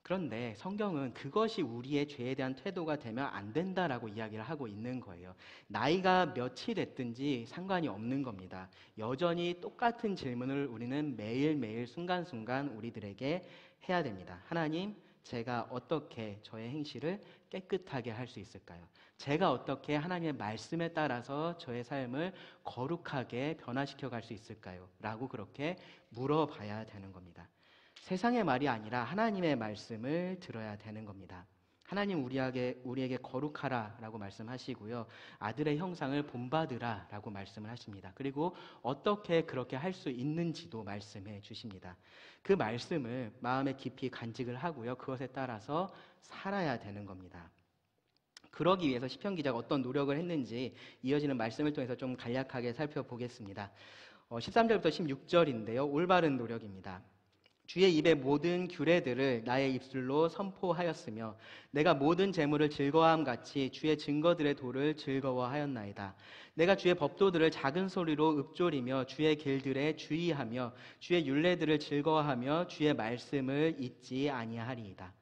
그런데 성경은 그것이 우리의 죄에 대한 태도가 되면 안 된다라고 이야기를 하고 있는 거예요. 나이가 몇이 됐든지 상관이 없는 겁니다. 여전히 똑같은 질문을 우리는 매일매일 순간순간 우리들에게 해야 됩니다. 하나님, 제가 어떻게 저의 행실을 깨끗하게 할 수 있을까요? 제가 어떻게 하나님의 말씀에 따라서 저의 삶을 거룩하게 변화시켜 갈 수 있을까요? 라고 그렇게 물어봐야 되는 겁니다. 세상의 말이 아니라 하나님의 말씀을 들어야 되는 겁니다. 하나님 우리에게 거룩하라 라고 말씀하시고요. 아들의 형상을 본받으라 라고 말씀을 하십니다. 그리고 어떻게 그렇게 할 수 있는지도 말씀해 주십니다. 그 말씀을 마음에 깊이 간직을 하고요. 그것에 따라서 살아야 되는 겁니다. 그러기 위해서 시편 기자가 어떤 노력을 했는지 이어지는 말씀을 통해서 좀 간략하게 살펴보겠습니다. 13절부터 16절인데요. 올바른 노력입니다. 주의 입의 모든 규례들을 나의 입술로 선포하였으며 내가 모든 재물을 즐거워함 같이 주의 증거들의 도를 즐거워하였나이다. 내가 주의 법도들을 작은 소리로 읊조리며 주의 길들에 주의하며 주의 율례들을 즐거워하며 주의 말씀을 잊지 아니하리이다.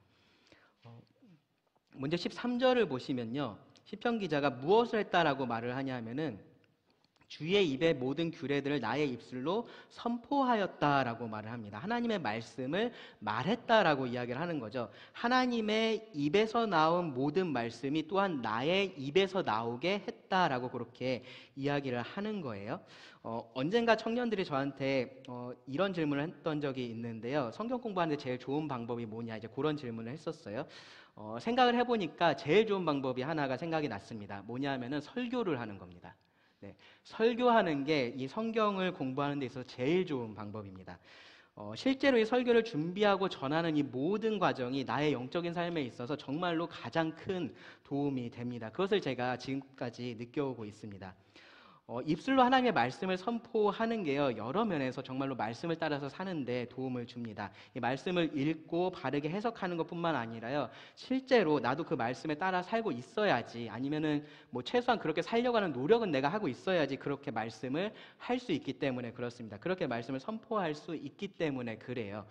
먼저 13절을 보시면요. 시편 기자가 무엇을 했다라고 말을 하냐면은 주의 입의 모든 규례들을 나의 입술로 선포하였다라고 말을 합니다. 하나님의 말씀을 말했다라고 이야기를 하는 거죠. 하나님의 입에서 나온 모든 말씀이 또한 나의 입에서 나오게 했다라고 그렇게 이야기를 하는 거예요. 언젠가 청년들이 저한테 이런 질문을 했던 적이 있는데요. 성경 공부하는데 제일 좋은 방법이 뭐냐 이제 그런 질문을 했었어요. 생각을 해보니까 제일 좋은 방법이 하나가 생각이 났습니다. 뭐냐면은 설교를 하는 겁니다. 네, 설교하는 게 이 성경을 공부하는 데 있어서 제일 좋은 방법입니다. 실제로 이 설교를 준비하고 전하는 이 모든 과정이 나의 영적인 삶에 있어서 정말로 가장 큰 도움이 됩니다. 그것을 제가 지금까지 느껴오고 있습니다. 입술로 하나님의 말씀을 선포하는 게요, 여러 면에서 정말로 말씀을 따라서 사는데 도움을 줍니다. 이 말씀을 읽고 바르게 해석하는 것뿐만 아니라요, 실제로 나도 그 말씀에 따라 살고 있어야지, 아니면은 뭐 최소한 그렇게 살려고 하는 노력은 내가 하고 있어야지 그렇게 말씀을 할 수 있기 때문에 그렇습니다. 그렇게 말씀을 선포할 수 있기 때문에 그래요.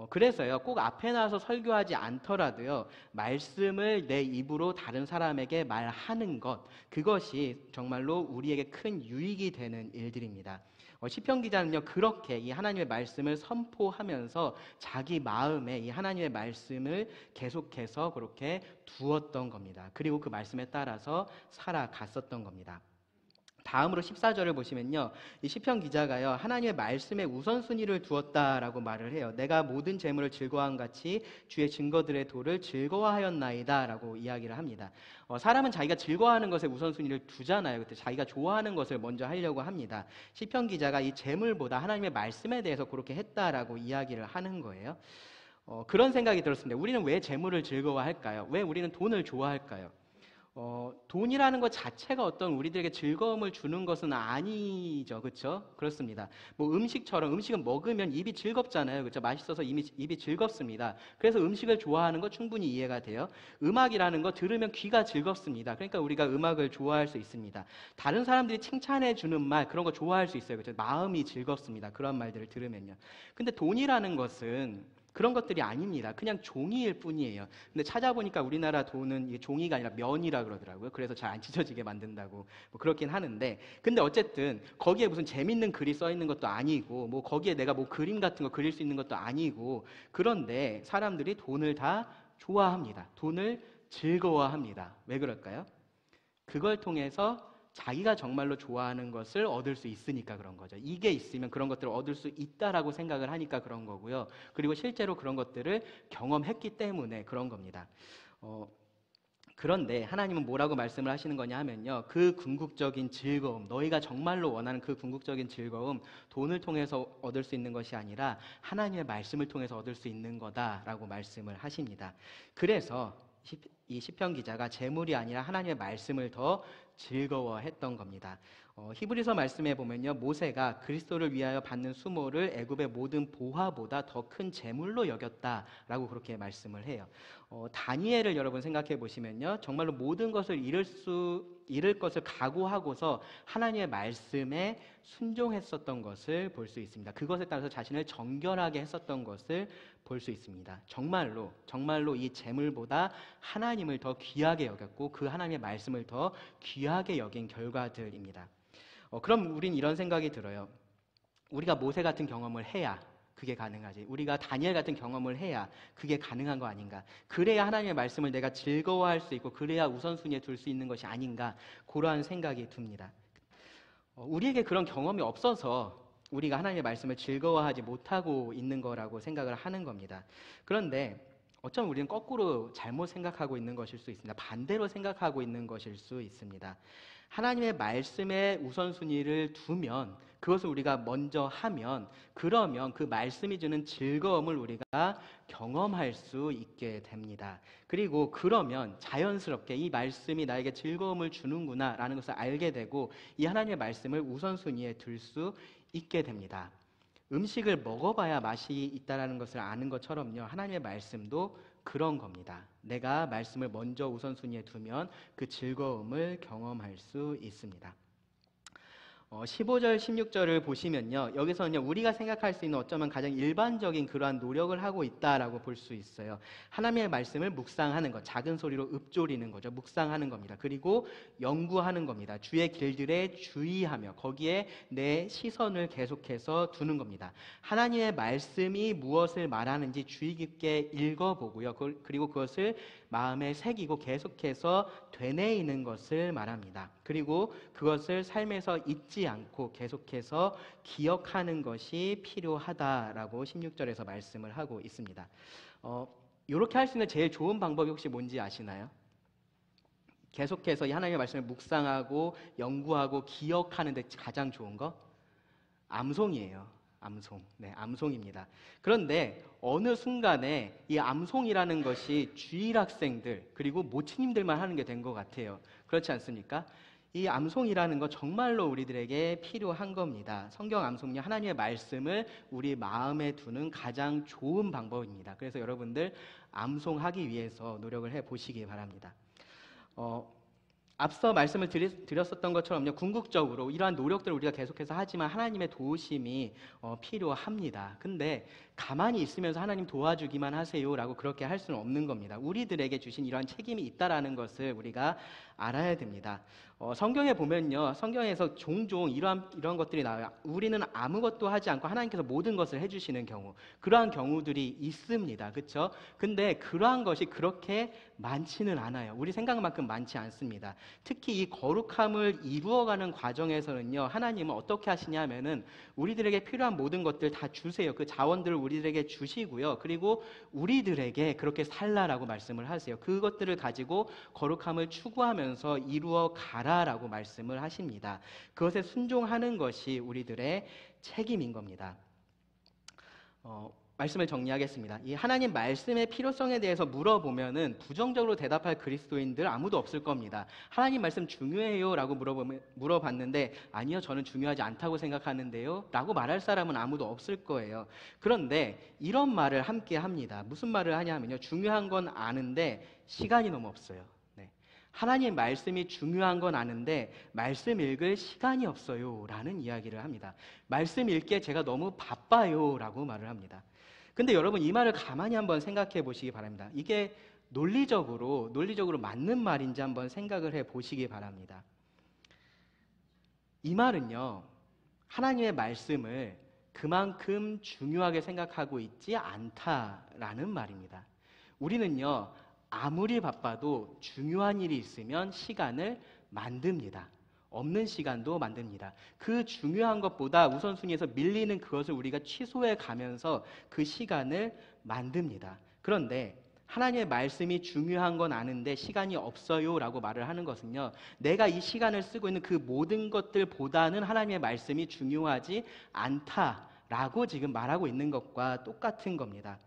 그래서요, 꼭 앞에 나와서 설교하지 않더라도요, 말씀을 내 입으로 다른 사람에게 말하는 것, 그것이 정말로 우리에게 큰 유익이 되는 일들입니다. 시편 기자는요, 그렇게 이 하나님의 말씀을 선포하면서 자기 마음에 이 하나님의 말씀을 계속해서 그렇게 두었던 겁니다. 그리고 그 말씀에 따라서 살아갔었던 겁니다. 다음으로 14절을 보시면요, 이 시편 기자가요, 하나님의 말씀에 우선순위를 두었다라고 말을 해요. 내가 모든 재물을 즐거워함 같이 주의 증거들의 도를 즐거워하였나이다라고 이야기를 합니다. 사람은 자기가 즐거워하는 것에 우선순위를 두잖아요. 그때 자기가 좋아하는 것을 먼저 하려고 합니다. 시편 기자가 이 재물보다 하나님의 말씀에 대해서 그렇게 했다라고 이야기를 하는 거예요. 그런 생각이 들었습니다. 우리는 왜 재물을 즐거워할까요? 왜 우리는 돈을 좋아할까요? 돈이라는 것 자체가 어떤 우리들에게 즐거움을 주는 것은 아니죠. 그렇죠? 그렇습니다. 뭐 음식처럼, 음식은 먹으면 입이 즐겁잖아요. 그렇죠? 맛있어서 입이 즐겁습니다. 그래서 음식을 좋아하는 거 충분히 이해가 돼요. 음악이라는 거 들으면 귀가 즐겁습니다. 그러니까 우리가 음악을 좋아할 수 있습니다. 다른 사람들이 칭찬해 주는 말, 그런 거 좋아할 수 있어요. 그렇죠? 마음이 즐겁습니다. 그런 말들을 들으면요. 근데 돈이라는 것은 그런 것들이 아닙니다. 그냥 종이일 뿐이에요. 근데 찾아보니까 우리나라 돈은 이게 종이가 아니라 면이라 그러더라고요. 그래서 잘 안 찢어지게 만든다고 뭐 그렇긴 하는데, 근데 어쨌든 거기에 무슨 재밌는 글이 써 있는 것도 아니고, 뭐 거기에 내가 뭐 그림 같은 거 그릴 수 있는 것도 아니고, 그런데 사람들이 돈을 다 좋아합니다. 돈을 즐거워합니다. 왜 그럴까요? 그걸 통해서 자기가 정말로 좋아하는 것을 얻을 수 있으니까 그런 거죠. 이게 있으면 그런 것들을 얻을 수 있다라고 생각을 하니까 그런 거고요. 그리고 실제로 그런 것들을 경험했기 때문에 그런 겁니다. 그런데 하나님은 뭐라고 말씀을 하시는 거냐 하면요, 그 궁극적인 즐거움, 너희가 정말로 원하는 그 궁극적인 즐거움, 돈을 통해서 얻을 수 있는 것이 아니라 하나님의 말씀을 통해서 얻을 수 있는 거다라고 말씀을 하십니다. 그래서 이 시편 기자가 재물이 아니라 하나님의 말씀을 더 즐거워했던 겁니다. 히브리서 말씀에 보면요, 모세가 그리스도를 위하여 받는 수모를 애굽의 모든 보화보다 더 큰 재물로 여겼다라고 그렇게 말씀을 해요. 다니엘을 여러분 생각해 보시면요, 정말로 모든 것을 잃을 것을 각오하고서 하나님의 말씀에 순종했었던 것을 볼 수 있습니다. 그것에 따라서 자신을 정결하게 했었던 것을 볼 수 있습니다. 정말로 이 재물보다 하나님을 더 귀하게 여겼고 그 하나님의 말씀을 더 귀하게 여긴 결과들입니다. 그럼 우린 이런 생각이 들어요. 우리가 모세 같은 경험을 해야 그게 가능하지. 우리가 다니엘 같은 경험을 해야 그게 가능한 거 아닌가. 그래야 하나님의 말씀을 내가 즐거워할 수 있고 그래야 우선순위에 둘 수 있는 것이 아닌가. 그러한 생각이 듭니다. 우리에게 그런 경험이 없어서 우리가 하나님의 말씀을 즐거워하지 못하고 있는 거라고 생각을 하는 겁니다. 그런데 어쩌면 우리는 거꾸로 잘못 생각하고 있는 것일 수 있습니다. 반대로 생각하고 있는 것일 수 있습니다. 하나님의 말씀에 우선순위를 두면, 그것을 우리가 먼저 하면, 그러면 그 말씀이 주는 즐거움을 우리가 경험할 수 있게 됩니다. 그리고 그러면 자연스럽게 이 말씀이 나에게 즐거움을 주는구나 라는 것을 알게 되고 이 하나님의 말씀을 우선순위에 둘 수 있게 됩니다. 음식을 먹어봐야 맛이 있다는 것을 아는 것처럼요, 하나님의 말씀도 그런 겁니다. 내가 말씀을 먼저 우선순위에 두면 그 즐거움을 경험할 수 있습니다. 15절, 16절을 보시면요, 여기서는요, 우리가 생각할 수 있는 어쩌면 가장 일반적인 그러한 노력을 하고 있다라고 볼 수 있어요. 하나님의 말씀을 묵상하는 것, 작은 소리로 읊조리는 거죠. 묵상하는 겁니다. 그리고 연구하는 겁니다. 주의 길들에 주의하며 거기에 내 시선을 계속해서 두는 겁니다. 하나님의 말씀이 무엇을 말하는지 주의 깊게 읽어보고요. 그리고 그것을 마음에 새기고 계속해서 되뇌이는 것을 말합니다. 그리고 그것을 삶에서 잊지 않고 계속해서 기억하는 것이 필요하다라고 16절에서 말씀을 하고 있습니다. 이렇게 할 수 있는 제일 좋은 방법이 혹시 뭔지 아시나요? 계속해서 이 하나님의 말씀을 묵상하고 연구하고 기억하는 데 가장 좋은 거? 암송이에요. 암송. 네, 암송입니다. 그런데 어느 순간에 이 암송이라는 것이 주일 학생들 그리고 모치님들만 하는 게 된 것 같아요. 그렇지 않습니까? 이 암송이라는 거 정말로 우리들에게 필요한 겁니다. 성경 암송이 하나님의 말씀을 우리 마음에 두는 가장 좋은 방법입니다. 그래서 여러분들 암송하기 위해서 노력을 해보시기 바랍니다. 앞서 말씀을 드렸었던 것처럼요, 궁극적으로 이러한 노력들을 우리가 계속해서 하지만 하나님의 도우심이 필요합니다. 근데 가만히 있으면서 하나님 도와주기만 하세요라고 그렇게 할 수는 없는 겁니다. 우리들에게 주신 이러한 책임이 있다라는 것을 우리가 알아야 됩니다. 성경에 보면요, 성경에서 종종 이런 것들이 나와요. 우리는 아무것도 하지 않고 하나님께서 모든 것을 해주시는 경우, 그러한 경우들이 있습니다. 그렇죠? 근데 그러한 것이 그렇게 많지는 않아요. 우리 생각만큼 많지 않습니다. 특히 이 거룩함을 이루어가는 과정에서는요, 하나님은 어떻게 하시냐면은 우리들에게 필요한 모든 것들 다 주세요. 그 자원들을 우리들에게 주시고요. 그리고 우리들에게 그렇게 살라라고 말씀을 하세요. 그것들을 가지고 거룩함을 추구하면서 이루어 가라라고 말씀을 하십니다. 그것에 순종하는 것이 우리들의 책임인 겁니다. 말씀을 정리하겠습니다. 이 하나님 말씀의 필요성에 대해서 물어보면은 부정적으로 대답할 그리스도인들 아무도 없을 겁니다. 하나님 말씀 중요해요? 라고 물어봤는데 아니요, 저는 중요하지 않다고 생각하는데요? 라고 말할 사람은 아무도 없을 거예요. 그런데 이런 말을 함께 합니다. 무슨 말을 하냐 하면요, 중요한 건 아는데 시간이 너무 없어요. 하나님 말씀이 중요한 건 아는데 말씀 읽을 시간이 없어요 라는 이야기를 합니다. 말씀 읽기에 제가 너무 바빠요 라고 말을 합니다. 근데 여러분, 이 말을 가만히 한번 생각해 보시기 바랍니다. 이게 논리적으로 맞는 말인지 한번 생각을 해 보시기 바랍니다. 이 말은요, 하나님의 말씀을 그만큼 중요하게 생각하고 있지 않다라는 말입니다. 우리는요, 아무리 바빠도 중요한 일이 있으면 시간을 만듭니다. 없는 시간도 만듭니다. 그 중요한 것보다 우선순위에서 밀리는 그것을 우리가 취소해 가면서 그 시간을 만듭니다. 그런데 하나님의 말씀이 중요한 건 아는데 시간이 없어요 라고 말을 하는 것은요, 내가 이 시간을 쓰고 있는 그 모든 것들보다는 하나님의 말씀이 중요하지 않다라고 지금 말하고 있는 것과 똑같은 겁니다.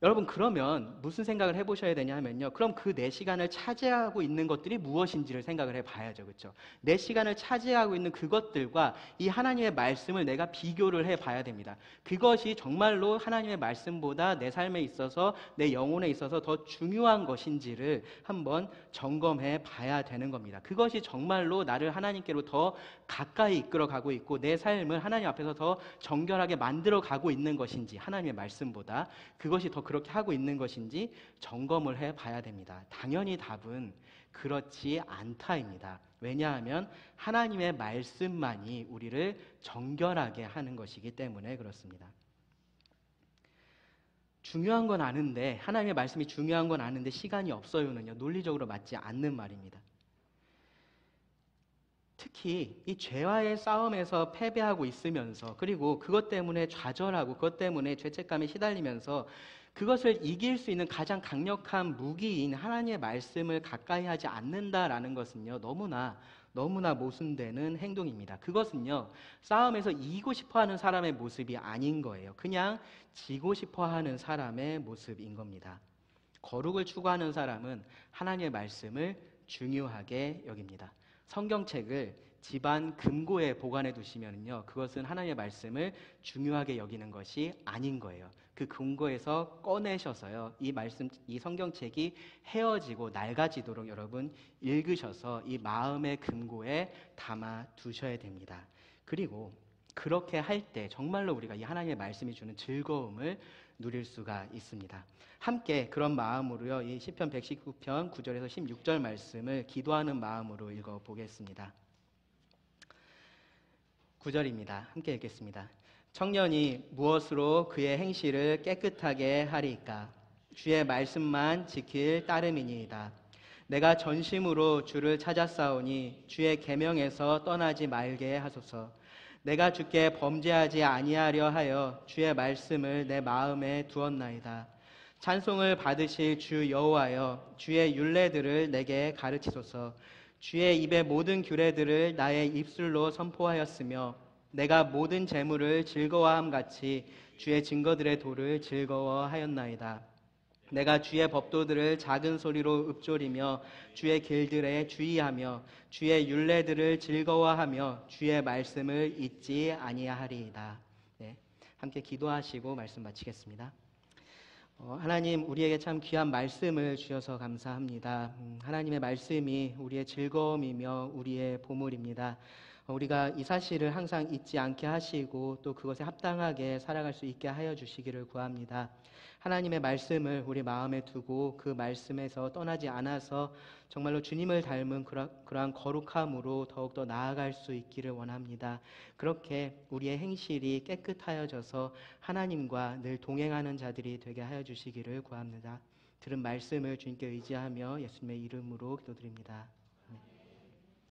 여러분 그러면 무슨 생각을 해보셔야 되냐 하면요. 그럼 그 내 시간을 차지하고 있는 것들이 무엇인지를 생각을 해봐야죠. 그렇죠? 내 시간을 차지하고 있는 그것들과 이 하나님의 말씀을 내가 비교를 해봐야 됩니다. 그것이 정말로 하나님의 말씀보다 내 삶에 있어서 내 영혼에 있어서 더 중요한 것인지를 한번 점검해 봐야 되는 겁니다. 그것이 정말로 나를 하나님께로 더 가까이 이끌어가고 있고 내 삶을 하나님 앞에서 더 정결하게 만들어가고 있는 것인지 하나님의 말씀보다 그것이 더 그렇게 하고 있는 것인지 점검을 해 봐야 됩니다. 당연히 답은 그렇지 않다입니다. 왜냐하면 하나님의 말씀만이 우리를 정결하게 하는 것이기 때문에 그렇습니다. 중요한 건 아는데, 하나님의 말씀이 중요한 건 아는데 시간이 없어요는요, 논리적으로 맞지 않는 말입니다. 특히 이 죄와의 싸움에서 패배하고 있으면서, 그리고 그것 때문에 좌절하고 그것 때문에 죄책감에 시달리면서 그것을 이길 수 있는 가장 강력한 무기인 하나님의 말씀을 가까이 하지 않는다라는 것은요, 너무나 모순되는 행동입니다. 그것은요, 싸움에서 이기고 싶어 하는 사람의 모습이 아닌 거예요. 그냥 지고 싶어 하는 사람의 모습인 겁니다. 거룩을 추구하는 사람은 하나님의 말씀을 중요하게 여깁니다. 성경책을 집안 금고에 보관해 두시면요, 그것은 하나님의 말씀을 중요하게 여기는 것이 아닌 거예요. 그 금고에서 꺼내셔서요, 이 성경책이 헤어지고 낡아지도록 여러분 읽으셔서 이 마음의 금고에 담아 두셔야 됩니다. 그리고 그렇게 할 때 정말로 우리가 이 하나님의 말씀이 주는 즐거움을 누릴 수가 있습니다. 함께 그런 마음으로요, 이 시편 119편 9절에서 16절 말씀을 기도하는 마음으로 읽어 보겠습니다. 9절입니다. 함께 읽겠습니다. 청년이 무엇으로 그의 행실을 깨끗하게 하리이까? 주의 말씀만 지킬 따름이니이다. 내가 전심으로 주를 찾았사오니 주의 계명에서 떠나지 말게 하소서. 내가 주께 범죄하지 아니하려 하여 주의 말씀을 내 마음에 두었나이다. 찬송을 받으실 주 여호와여, 주의 율례들을 내게 가르치소서. 주의 입의 모든 규례들을 나의 입술로 선포하였으며 내가 모든 재물을 즐거워함 같이 주의 증거들의 도를 즐거워하였나이다. 내가 주의 법도들을 작은 소리로 읊조리며 주의 길들에 주의하며 주의 율례들을 즐거워하며 주의 말씀을 잊지 아니하리이다. 네, 함께 기도하시고 말씀 마치겠습니다. 하나님, 우리에게 참 귀한 말씀을 주셔서 감사합니다. 하나님의 말씀이 우리의 즐거움이며 우리의 보물입니다. 우리가 이 사실을 항상 잊지 않게 하시고 또 그것에 합당하게 살아갈 수 있게 하여 주시기를 구합니다. 하나님의 말씀을 우리 마음에 두고 그 말씀에서 떠나지 않아서 정말로 주님을 닮은 그러한 거룩함으로 더욱더 나아갈 수 있기를 원합니다. 그렇게 우리의 행실이 깨끗하여져서 하나님과 늘 동행하는 자들이 되게 하여 주시기를 구합니다. 들은 말씀을 주님께 의지하며 예수님의 이름으로 기도드립니다.